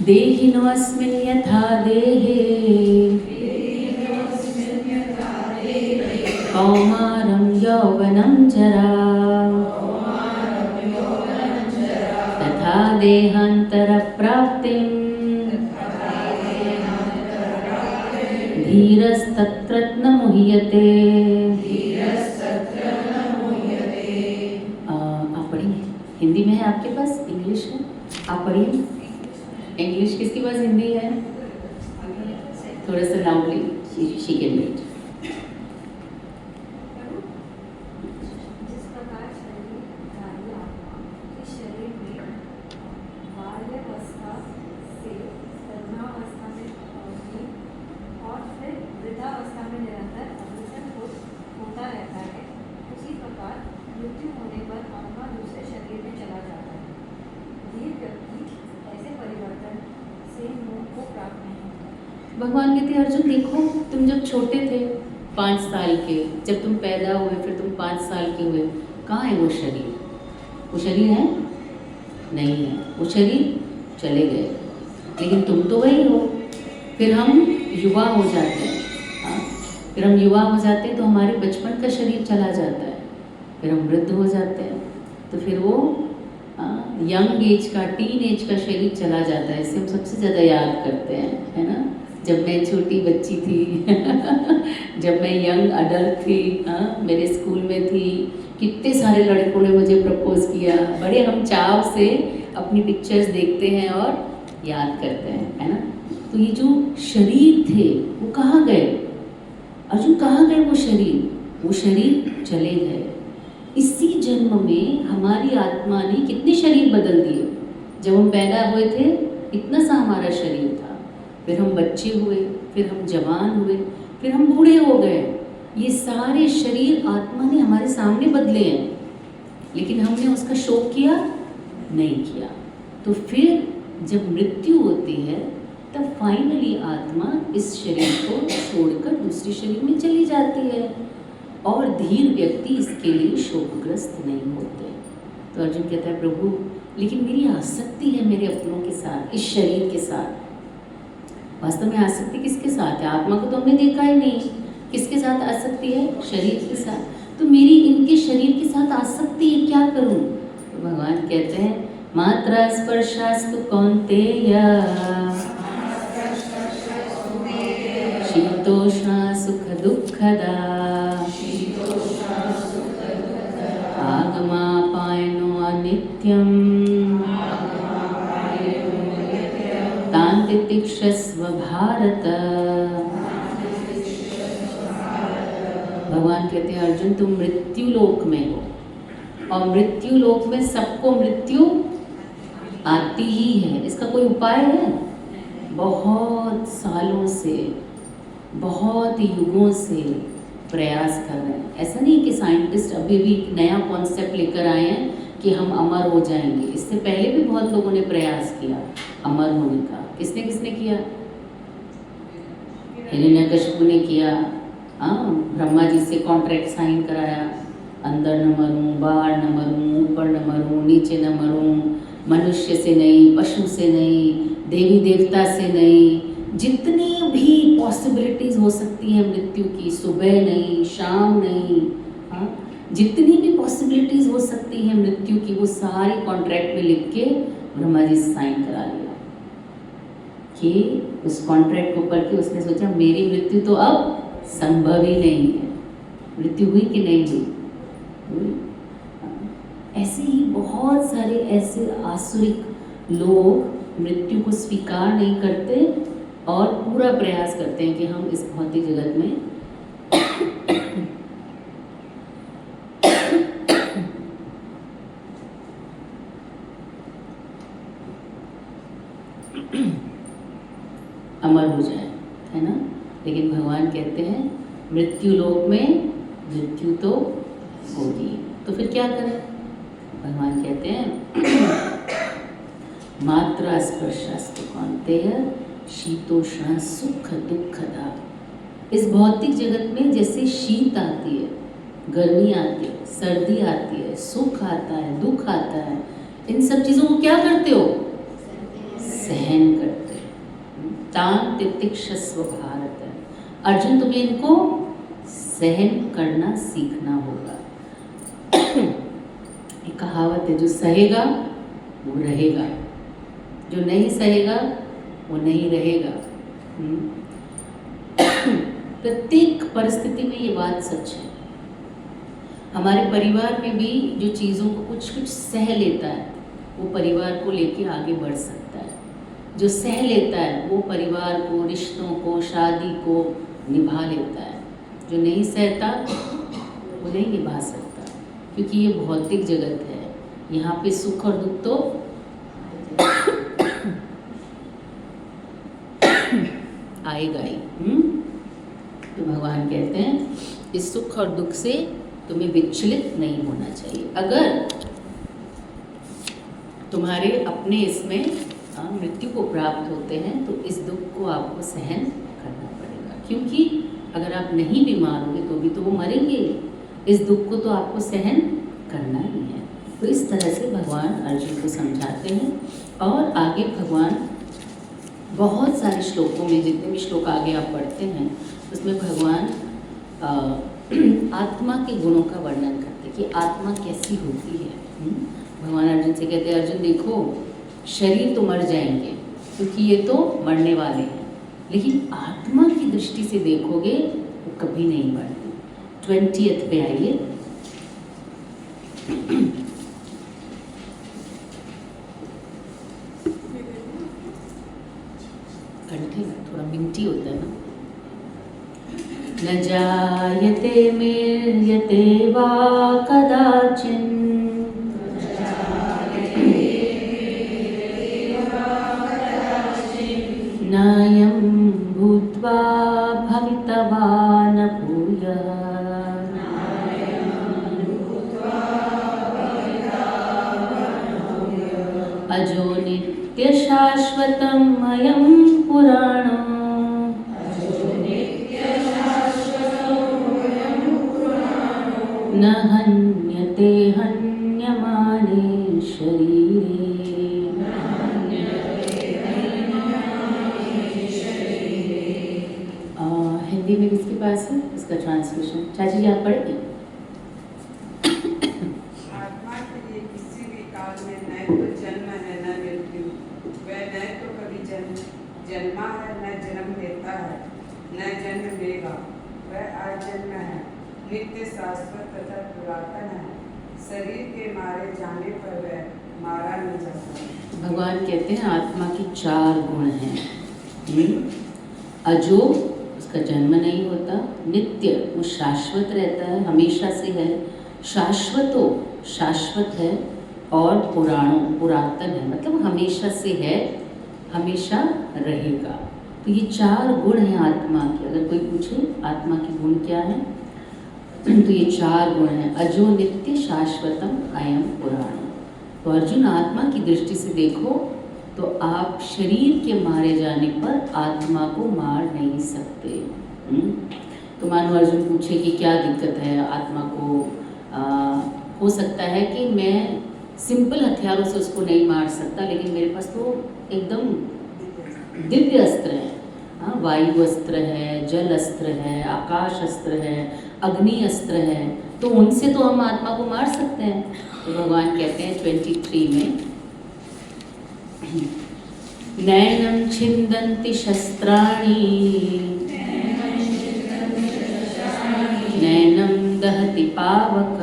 देहिनोऽस्मिन् यथा देहे कौमारं यौवनं जरा तथा देहान्तरप्राप्तिं धीरस्तत्र न मुह्यते। आप पढ़ेंगे? हिंदी में है आपके पास, इंग्लिश है? आप पढ़िए। इंग्लिश किसके पास हिंदी है? थोड़ा सा लाउडली शी कैन रीड। जिस प्रकार शरीर धारी आत्मा इस शरीर में बाल्यावस्था से तरुणावस्था में पहुंची और फिर वृद्धावस्था में निरंतर अग्रसर होता रहता है, उसी प्रकार मृत्यु होने पर आत्मा दूसरे शरीर में चला जाता है। धीर व्यक्ति ऐसे परिवर्तन से मोह को प्राप्त नहीं होता। भगवान कहते हैं अर्जुन देखो, तुम जब छोटे थे 5 साल के, जब तुम पैदा हुए, फिर तुम 5 साल के हुए, कहाँ है वो शरीर? वो शरीर है? नहीं है। वो शरीर चले गए, लेकिन तुम तो वही हो। फिर हम युवा हो जाते हैं, फिर हम युवा हो जाते हैं तो हमारे बचपन का शरीर चला जाता है, फिर हम वृद्ध हो जाते हैं तो फिर वो यंग एज का, टीन एज का शरीर चला जाता है। इसे हम सबसे ज़्यादा याद करते हैं, है ना? जब मैं छोटी बच्ची थी जब मैं यंग अडल्ट थी, मेरे स्कूल में थी, कितने सारे लड़कों ने मुझे प्रपोज किया। बड़े हम चाव से अपनी पिक्चर्स देखते हैं और याद करते हैं, है ना? तो ये जो शरीर थे वो कहाँ गए? अर्जुन कहाँ गए वो शरीर? वो शरीर चले गए। इसी जन्म में हमारी आत्मा ने कितने शरीर बदल दिए। जब हम पैदा हुए थे इतना सा हमारा शरीर था, फिर हम बच्चे हुए, फिर हम जवान हुए, फिर हम बूढ़े हो गए। ये सारे शरीर आत्मा ने हमारे सामने बदले हैं, लेकिन हमने उसका शोक किया नहीं किया। तो फिर जब मृत्यु होती है तब फाइनली आत्मा इस शरीर को छोड़कर दूसरे शरीर में चली जाती है, और धीर व्यक्ति इसके लिए शोकग्रस्त नहीं होते। तो अर्जुन कहता है प्रभु, लेकिन मेरी आसक्ति है मेरे अपनों के साथ, इस शरीर के साथ। वास्तव में आसक्ति किसके साथ है? आत्मा को तो हमने देखा ही नहीं, किसके साथ आसक्ति है? शरीर के साथ। तो मेरी इनके शरीर के साथ आसक्ति है, क्या करूं? तो भगवान कहते हैं मात्रा स्पर्शास्तु कौन्तेय शीतोष्णा सुख दुःखदा आगमापायनो अनित्यं तान् तितिक्षस्व भारत। भगवान कहते हैं अर्जुन तुम मृत्यु लोक में हो, और मृत्यु लोक में सबको मृत्यु आती ही है। इसका कोई उपाय है? बहुत सालों से, बहुत युगों से प्रयास कर रहे हैं। ऐसा नहीं कि साइंटिस्ट अभी भी नया कॉन्सेप्ट लेकर आए हैं कि हम अमर हो जाएंगे। इससे पहले भी बहुत लोगों ने प्रयास किया अमर होने का। किसने किसने किया? हिरण्यकशिपु ने किया, ब्रह्मा जी से कॉन्ट्रैक्ट साइन कराया, अंदर न मरूं, बाहर न मरूं, ऊपर न मरूं, नीचे न मरूं, मनुष्य से नहीं, पशु से नहीं, देवी देवता से नहीं, जितनी भी पॉसिबिलिटीज़ हो सकती हैं मृत्यु की, सुबह नहीं, शाम नहीं, जितनी भी पॉसिबिलिटीज़ हो सकती हैं मृत्यु की, वो सारी कॉन्ट्रैक्ट में लिख के ब्रह्मा जी से साइन करा लिया। कि उस कॉन्ट्रैक्ट को पढ़ के उसने सोचा मेरी मृत्यु तो अब संभव ही नहीं है। मृत्यु हुई कि नहीं हुई? ऐसे ही बहुत सारे ऐसे आसुरिक लोग मृत्यु को स्वीकार नहीं करते और पूरा प्रयास करते हैं कि हम इस भौतिक जगत में अमर हो जाए, है ना? लेकिन भगवान कहते हैं मृत्यु लोक में मृत्यु तो होगी। तो फिर क्या करें? भगवान कहते हैं मात्रा स्पर्शास्तु कौन्तेय शीतोष्ण सुख दुखदा। इस भौतिक जगत में जैसे शीत आती है, गर्मी आती है, सर्दी आती है, सुख आता है, दुख आता है, इन सब चीज़ों को क्या करते हो? सहन करते हो। तान तितिक्षस्व भारत। अर्जुन, तुम्हें इनको सहन करना सीखना होगा। एक कहावत है, जो सहेगा वो रहेगा, जो नहीं सहेगा वो नहीं रहेगा। प्रत्येक परिस्थिति में ये बात सच है। हमारे परिवार में भी जो चीज़ों को कुछ कुछ सह लेता है वो परिवार को लेके आगे बढ़ सकता है। जो सह लेता है वो परिवार को, रिश्तों को, शादी को निभा लेता है। जो नहीं सहता वो नहीं निभा सकता, क्योंकि ये भौतिक जगत है। यहाँ पे सुख और दुख तो आएगा ही। तो भगवान कहते हैं इस सुख और दुख से तुम्हें विचलित नहीं होना चाहिए। अगर तुम्हारे अपने इसमें मृत्यु को प्राप्त होते हैं तो इस दुख को आपको सहन करना पड़ेगा, क्योंकि अगर आप नहीं बीमार होंगे तो भी तो वो मरेंगे। इस दुख को तो आपको सहन करना ही है। तो इस तरह से भगवान अर्जुन को समझाते हैं। और आगे भगवान बहुत सारे श्लोकों में, जितने भी श्लोक आगे आप पढ़ते हैं उसमें भगवान आत्मा के गुणों का वर्णन करते हैं कि आत्मा कैसी होती है। भगवान अर्जुन से कहते हैं, अर्जुन देखो, शरीर तो मर जाएंगे क्योंकि ये तो मरने वाले हैं, लेकिन आत्मा की दृष्टि से देखोगे वो कभी नहीं मरती। 20th पे आइए। कंठे में थोड़ा मिंटी होता है ना। न जायते म्रियते वा कदाचिन नायं भूत्वा भवितवा न भूयः। अजो नित्य शाश्वतम् अयं पुराणो न हन्यते हन्यमाने शरीरे। हिंदी में किसके पास है इसका ट्रांसलेशन? चाची जी आप पढ़ेंगे? आत्मा के लिए किसी भी काल में न तो जन्म है न मृत्यु, वह न तो कभी जन्मा है न जन्म लेता है न जन्म लेगा। वह अजन्म है, नित्य शाश्वत तथा पुरातन है। शरीर के मारे जाने पर वह मारा नहीं जाता। भगवान कहते हैं आत्मा की 4 गुण हैं। अजो, उसका जन्म नहीं होता। नित्य, वो शाश्वत रहता है, हमेशा से है। शाश्वतो, शाश्वत है। और पुराणो, पुरातन है, मतलब हमेशा से है, हमेशा रहेगा। तो ये 4 गुण हैं आत्मा के। अगर कोई पूछे आत्मा के गुण क्या हैं, तो ये 4 गुण हैं। अजो नित्य शाश्वतम अयम पुराणो। तो अर्जुन, आत्मा की दृष्टि से देखो तो आप शरीर के मारे जाने पर आत्मा को मार नहीं सकते। तो मानो अर्जुन पूछे कि क्या दिक्कत है आत्मा को। हो सकता है कि मैं सिंपल हथियारों से उसको नहीं मार सकता, लेकिन मेरे पास तो एकदम दिव्य अस्त्र है। वायु अस्त्र है, जल अस्त्र है, आकाश अस्त्र है, अग्नि अस्त्र है, तो उनसे तो हम आत्मा को मार सकते हैं। तो भगवान कहते हैं 23 में, नैनं छिन्दन्ति शस्त्राणि नैनं दहति पावक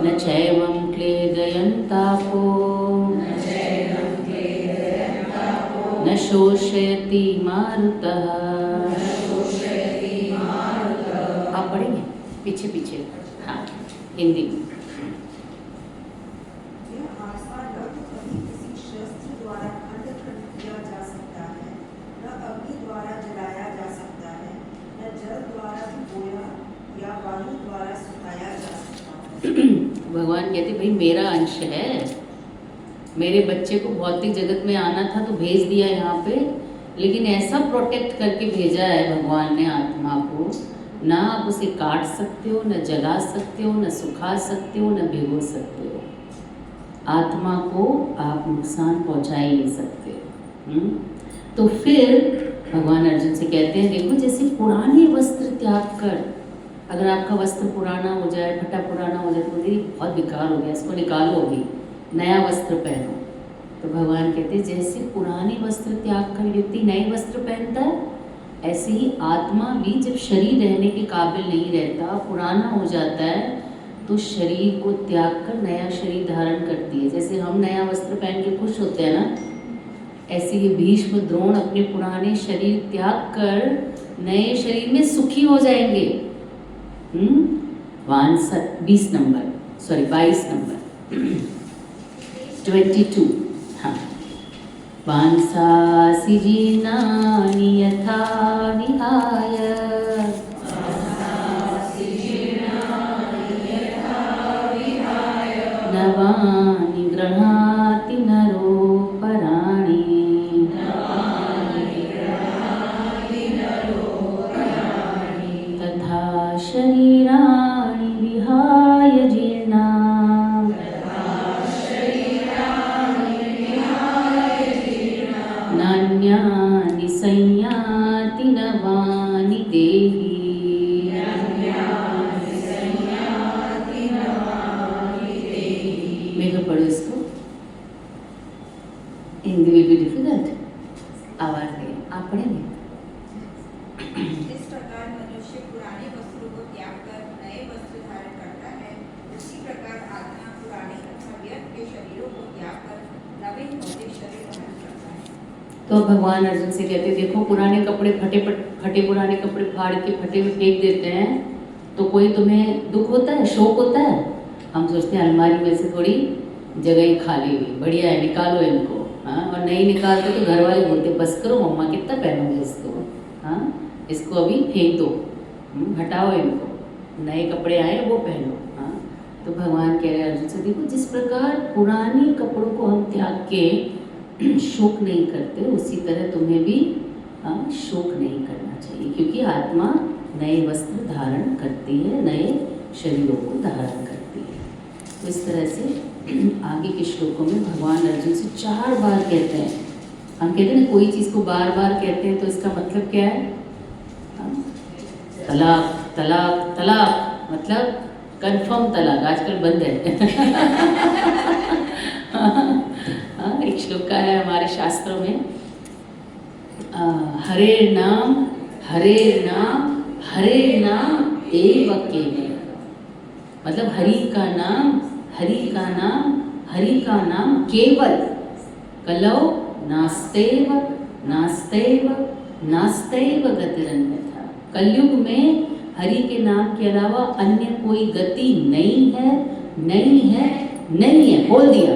न चैवं क्लेदयन्तापो न शोषयति मारुतः। आप पढ़ेंगे पीछे पीछे? हाँ, हिंदी में। यह आत्मा न तो कभी किसी शस्त्र द्वारा खंड किया जा सकता है, न अग्नि द्वारा जलाया जा सकता है, न जल द्वारा भिगोया या वायु द्वारा सुखाया जा सकता है। भगवान कहते भाई मेरा अंश है, मेरे बच्चे को भौतिक जगत में आना था तो भेज दिया यहाँ पे, लेकिन ऐसा प्रोटेक्ट करके भेजा है भगवान ने आत्मा को, ना आप उसे काट सकते हो, न जला सकते हो, न सुखा सकते हो, न भिगो सकते हो। आत्मा को आप नुकसान पहुँचा ही नहीं सकते। तो फिर भगवान अर्जुन से कहते हैं, देखो जैसे पुराने वस्त्र त्याग कर, अगर आपका वस्त्र पुराना हो जाए, फटा पुराना हो जाए तो बोलिए बहुत बेकार हो गया, इसको निकालो अभी, नया वस्त्र पहनो। तो भगवान कहते हैं जैसे पुराने वस्त्र त्याग कर व्यक्ति नए वस्त्र पहनता है, ऐसे ही आत्मा भी जब शरीर रहने के काबिल नहीं रहता, पुराना हो जाता है, तो शरीर को त्याग कर नया शरीर धारण करती है। जैसे हम नया वस्त्र पहन के खुश होते हैं ना, ऐसे ही भीष्म द्रोण अपने पुराने शरीर त्याग कर नए शरीर में सुखी हो जाएंगे। 22 नंबर 22। हाँ, वांसासि जीर्णानि यथा विहाय नवानि गृह्णाति नरोपराणि तथा शरीराणि विहाय जीर्णाम् नान्यानि संयाति नवानि देहि। मेरे पढ़ो इसको, हिंदी में भी डिफिकल्ट आवाज दें, आप पढ़ेंगे। इस प्रकार मनुष्य पुराने वस्त्रों को त्याग कर नए वस्त्र धारण करता है, उसी प्रकार आत्मा पुराने तथा व्यर्थ के शरीरों को त्याग कर नवीन भौतिक शरीर धारण करता है। तो भगवान अर्जुन से कहते, देखो पुराने कपड़े फटे पुराने कपड़े फाड़ के फटे में फेंक देते हैं तो कोई तुम्हें दुख होता है, शोक होता है? हम सोचते हैं अलमारी में से थोड़ी जगह ही खाली हुई, बढ़िया है निकालो इनको। हाँ, और नहीं निकालते तो घर वाले बोलते बस करो मम्मा, कितना पहनोगे इसको, हाँ इसको अभी फेंक दो, हटाओ इनको, नए कपड़े आए वो पहनो। हाँ, तो भगवान कह रहे हैं अर्जुन से, देखो जिस प्रकार पुराने कपड़ों को हम त्याग के शोक नहीं करते, उसी तरह तुम्हें भी शोक नहीं करना चाहिए, क्योंकि आत्मा नए वस्त्र धारण करती है, नए शरीरों को धारण करती है। तो इस तरह से आगे के श्लोकों में भगवान अर्जुन से 4 बार कहते हैं। हम कहते हैं ना कोई चीज़ को बार बार कहते हैं तो इसका मतलब क्या है? तलाक तलाक तलाक, मतलब कंफर्म तलाक, आजकल बंद है। एक श्लोक का है हमारे शास्त्रों में, हरे नाम हरे नाम हरे नाम एव केवल, मतलब हरि का नाम हरि का नाम हरि का नाम केवल, कलौ नास्तेव नास्तेव नास्तेव गतिरन्यथा। कलयुग में हरि के नाम के अलावा अन्य कोई गति नहीं है, नहीं है, नहीं है, बोल दिया।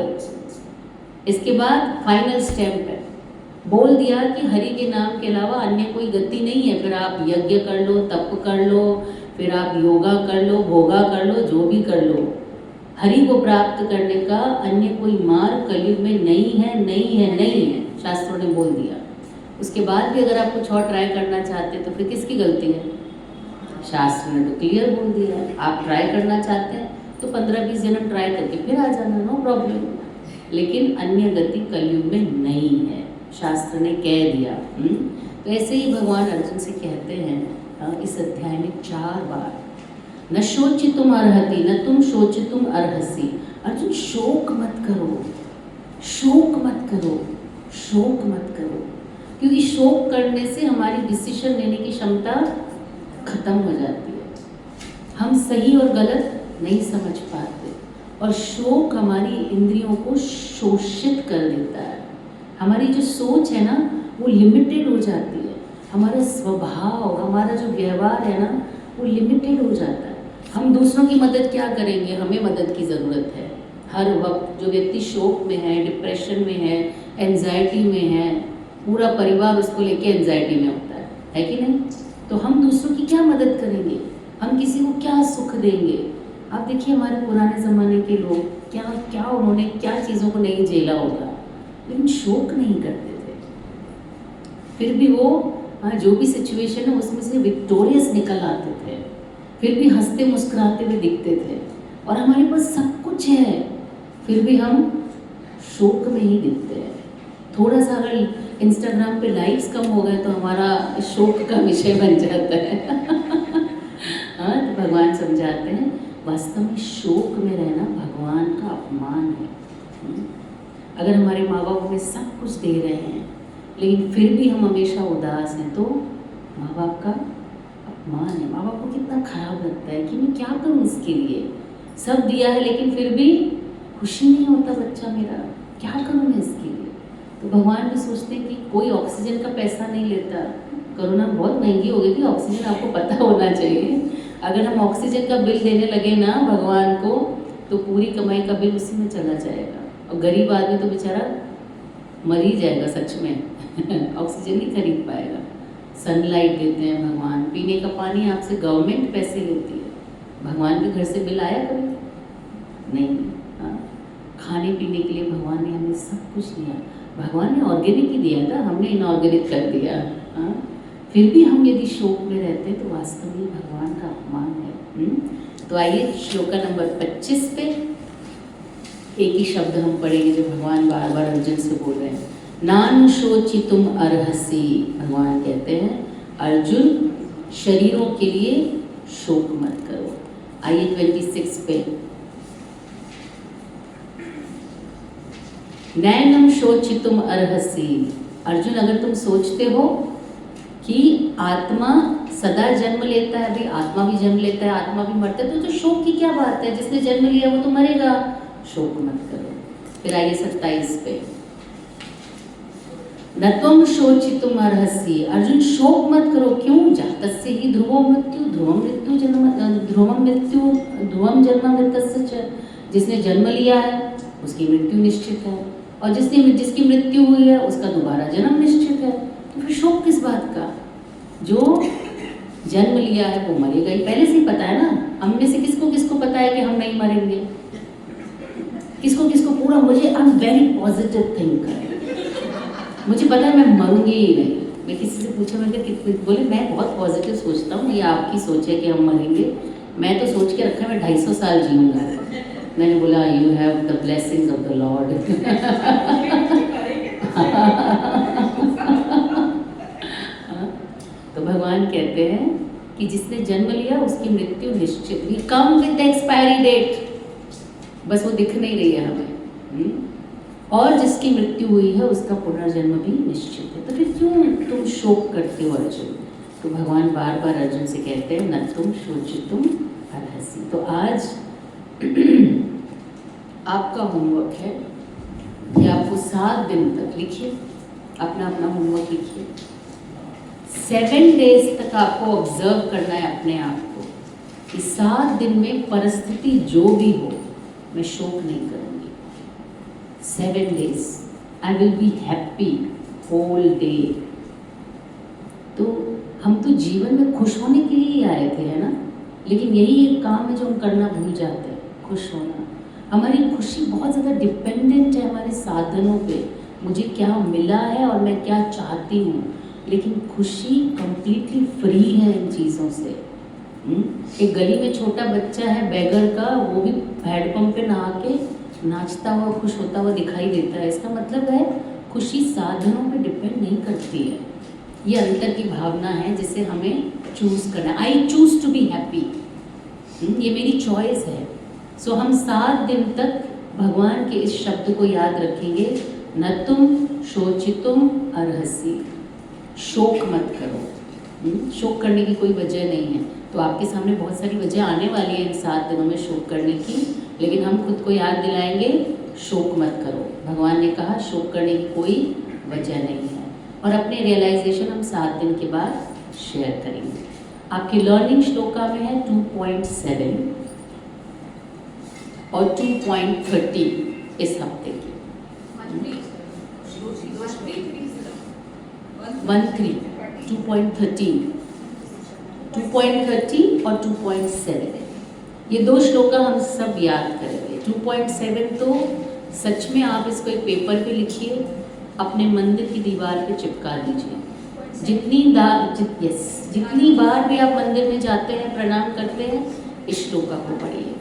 इसके बाद फाइनल स्टेप है, बोल दिया कि हरि के नाम के अलावा अन्य कोई गति नहीं है। फिर आप यज्ञ कर लो, तप कर लो, फिर आप योगा कर लो, भोगा कर लो, जो भी कर लो, हरि को प्राप्त करने का अन्य कोई मार्ग कलयुग में नहीं है, नहीं है, नहीं है, शास्त्रों ने बोल दिया। उसके बाद भी अगर आप कुछ और ट्राई करना चाहते हैं तो फिर किसकी गलती है? शास्त्र ने तो क्लियर बोल दिया है। आप ट्राई करना चाहते हैं तो 15-20 जन्म ट्राई करके फिर आ जाना, नो प्रॉब्लम, लेकिन अन्य गति कलयुग में नहीं है, शास्त्र ने कह दिया। तो ऐसे ही भगवान अर्जुन से कहते हैं इस अध्याय में 4 बार, न शोचितुम अर्हति न तुम शोचितुम अर्हसि। अर्जुन शोक मत करो, शोक मत करो, शोक मत करो, क्योंकि शोक करने से हमारी डिसीजन लेने की क्षमता खत्म हो जाती है, हम सही और गलत नहीं समझ पाते, और शोक हमारी इंद्रियों को शोषित कर देता है। हमारी जो सोच है ना वो लिमिटेड हो जाती है, हमारा स्वभाव, हमारा जो व्यवहार है ना वो लिमिटेड हो जाता है। हम दूसरों की मदद क्या करेंगे, हमें मदद की ज़रूरत है हर वक्त। जो व्यक्ति शोक में है, डिप्रेशन में है, एंजाइटी में है, पूरा परिवार उसको लेके एंजाइटी में होता है कि नहीं? तो हम दूसरों की क्या मदद करेंगे, हम किसी को क्या सुख देंगे? आप देखिए हमारे पुराने ज़माने के लोग क्या क्या उन्होंने क्या चीज़ों को नहीं झेला होगा, लेकिन शोक नहीं करते थे। फिर भी वो जो भी सिचुएशन है उसमें से विक्टोरियस निकल आते थे, फिर भी हंसते मुस्कुराते हुए दिखते थे। और हमारे पास सब कुछ है, फिर भी हम शोक में ही दिखते हैं। थोड़ा सा अगर इंस्टाग्राम पे लाइक्स कम हो गए तो हमारा शोक का विषय बन जाता है। हाँ, तो भगवान समझाते हैं वास्तव में शोक में रहना भगवान का अपमान है। अगर हमारे माँ बाप हमें सब कुछ दे रहे हैं लेकिन फिर भी हम हमेशा उदास हैं तो माँ बाप का अपमान है। माँ बाप को कितना खराब लगता है कि मैं क्या करूँ इसके लिए, सब दिया है लेकिन फिर भी खुशी नहीं होता बच्चा मेरा, क्या करूँ मैं इसके लिए। तो भगवान भी सोचते हैं कि कोई ऑक्सीजन का पैसा नहीं लेता। कोरोना बहुत महंगी हो गई थी, ऑक्सीजन आपको पता होना चाहिए। अगर हम ऑक्सीजन का बिल देने लगे ना भगवान को तो पूरी कमाई का बिल उसी में चला जाएगा, और गरीब आदमी तो बेचारा मर ही जाएगा सच में। ऑक्सीजन नहीं खरीद पाएगा। सनलाइट देते हैं भगवान, पीने का पानी आपसे गवर्नमेंट पैसे लेती है, भगवान के घर से बिल आया कभी नहीं। हाँ, खाने पीने के लिए भगवान ने हमें सब कुछ दिया। भगवान ने ऑर्गेनिक ही दिया था, हमने इनऑर्गेनिक कर दिया। हाँ, फिर भी हम यदि शोक में रहते हैं तो वास्तव में भगवान का अपमान है। तो आइए श्लोका नंबर 25 पे एक ही शब्द हम पढ़ेंगे जो भगवान बार बार अर्जुन से बोल रहे हैं। नानुशोचितुम अर्हसि, भगवान कहते हैं अर्जुन शरीरों के लिए शोक मत करो। आइए 26 पे, नैनम शोचितुम अर्हसि, अर्जुन अगर तुम सोचते हो कि आत्मा सदा जन्म लेता है, भाई आत्मा भी जन्म लेता है, आत्मा भी मरता है, तो शोक की क्या बात है, जिसने जन्म लिया वो तो मरेगा, शोक मत करो। फिर आइए 27 पे, न त्वं शोचितुम अर्हसि, अर्जुन शोक मत करो, क्यों, जातस्य हि ध्रुवो मृत्यु, ध्रुवम जन्म मृतस्य च, जिसने जन्म लिया है उसकी मृत्यु निश्चित है, और जिसकी मृत्यु हुई है उसका दोबारा जन्म निश्चित है। तो फिर शोक किस बात का, जो जन्म लिया है वो मरेगा ही, पहले से ही पता है ना। हम में से किसको किसको पता है कि हम नहीं मरेंगे, किसको किसको पूरा, मुझे I am very positive thinker, मुझे पता है मैं मरूंगी ही नहीं। मैं किसी से पूछा, मैं कितने बोले मैं बहुत पॉजिटिव सोचता हूँ, ये आपकी सोच है कि हम मरेंगे, मैं तो सोच के रखा मैं 250 साल जीऊँगा। मैंने बोला you have the blessings of the Lord. तो भगवान कहते हैं कि जिसने जन्म लिया उसकी मृत्यु निश्चित, we come with expiry date, बस वो दिख नहीं रही है हमें। और जिसकी मृत्यु हुई है उसका पुनर्जन्म भी निश्चित है। तो फिर क्यों तुम शोक करते हो अर्जुन। तो भगवान बार बार अर्जुन से कहते हैं न तुम शोचितुम अर्हसि। तो आज आपका होमवर्क है कि आपको 7 दिन तक लिखिए, अपना अपना होमवर्क लिखिए। 7 डेज तक आपको ऑब्जर्व करना है अपने आप को कि 7 दिन में परिस्थिति जो भी हो मैं शोक नहीं करूँगी। 7 days I will be happy whole day. तो हम तो जीवन में खुश होने के लिए ही आए थे, है ना, लेकिन यही एक काम है जो हम करना भूल जाते हैं, खुश होना। हमारी खुशी बहुत ज़्यादा डिपेंडेंट है हमारे साधनों पे, मुझे क्या मिला है और मैं क्या चाहती हूँ, लेकिन खुशी कंप्लीटली फ्री है इन चीज़ों से। एक गली में छोटा बच्चा है बेगर का, वो भी हैंडपम्प पे नहा के नाचता हुआ खुश होता हुआ दिखाई देता है। इसका मतलब है खुशी साधनों पे डिपेंड नहीं करती है। ये अंतर की भावना है जिसे हमें चूज़ करना है। I choose to be happy, ये मेरी चॉइस है। सो हम 7 दिन तक भगवान के इस शब्द को याद रखेंगे, न तुम शोचितुम अर्हसि, शोक मत करो। शोक करने की कोई वजह नहीं है। तो आपके सामने बहुत सारी वजह आने वाली है इन 7 दिनों में शोक करने की, लेकिन हम खुद को याद दिलाएंगे शोक मत करो। भगवान ने कहा शोक करने की कोई वजह नहीं है। और अपने रियलाइजेशन हम 7 दिन के बाद शेयर करेंगे। आपकी लर्निंग श्लोका में है 2.7 और 2.30 इस हफ्ते की। 2.30 और 2.7, ये 2 श्लोका हम सब याद करेंगे। 2.7 तो सच में आप इसको एक पेपर पे लिखिए, अपने मंदिर की दीवार पे चिपका दीजिए। जितनी बार भी आप मंदिर में जाते हैं, प्रणाम करते हैं, इस श्लोका को पढ़िए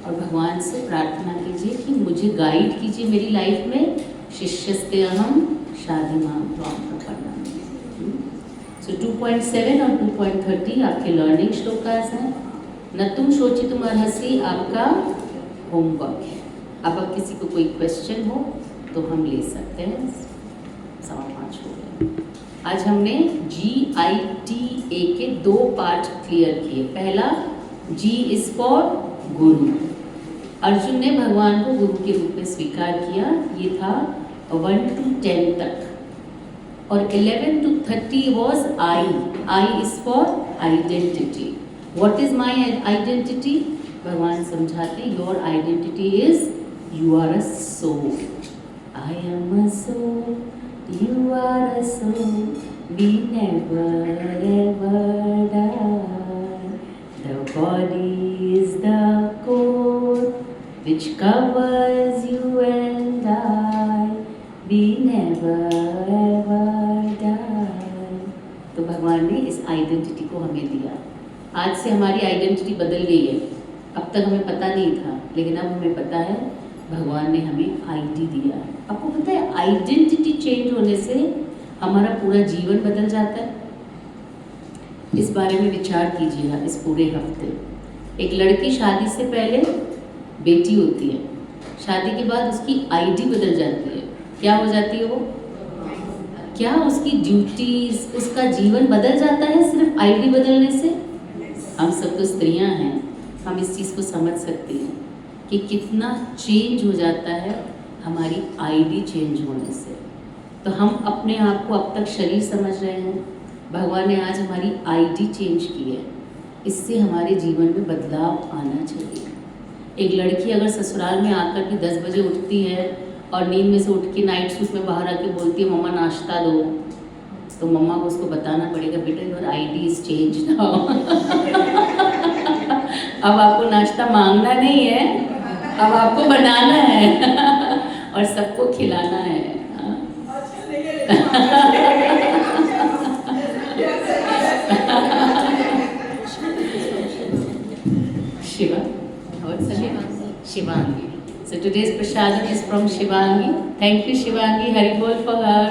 और भगवान से प्रार्थना कीजिए कि मुझे गाइड कीजिए मेरी लाइफ में। शिष्यस्ते अहम शाधिमां त्वां प्रपन्नामि। सो 2.7 और 2.30 आपके लर्निंग श्लोकास हैं। न तुम शोचितुम अर्हसि आपका होमवर्क है। अब किसी को कोई क्वेश्चन हो तो हम ले सकते हैं। 5:15 हो गए। आज हमने GITA के 2 पार्ट क्लियर किए। पहला, G इज फॉर गुरु। अर्जुन ने भगवान को गुरु के रूप में स्वीकार किया। ये था 1 to 10 तक। और 11 to 30 was I is for identity. What is my identity? भगवान समझाते, your identity is you are a soul. I am a soul, you are a soul, we never ever die. The body is the coat which covers you and I, we never ever die. तो भगवान ने इस identity को हमें दिया। आज से हमारी आइडेंटिटी बदल गई है। अब तक हमें पता नहीं था, लेकिन अब हमें पता है। भगवान ने हमें आईडी दिया है। आपको पता है आइडेंटिटी चेंज होने से हमारा पूरा जीवन बदल जाता है। इस बारे में विचार कीजिएगा इस पूरे हफ्ते। एक लड़की शादी से पहले बेटी होती है, शादी के बाद उसकी आईडी बदल जाती है। क्या हो जाती है वो? क्या उसकी ड्यूटीज, उसका जीवन बदल जाता है सिर्फ आईडी बदलने से? हम सब तो स्त्रियां हैं, हम इस चीज़ को समझ सकते हैं कि कितना चेंज हो जाता है हमारी आईडी चेंज होने से। तो हम अपने आप को अब तक शरीर समझ रहे हैं, भगवान ने आज हमारी आईडी चेंज की है। इससे हमारे जीवन में बदलाव आना चाहिए। एक लड़की अगर ससुराल में आकर भी 10 बजे उठती है और नींद में से उठ के नाइट सूट में बाहर आके बोलती है मम्मा नाश्ता दो, तो मम्मा को उसको बताना पड़ेगा बेटा your ID is change now. अब आपको नाश्ता मांगना नहीं है, अब आपको बनाना है और सबको खिलाना है। Shiva? What's her name? Shivangi. So today's prasadam is from Shivangi. Thank you, Shivangi. Hari Bol for her.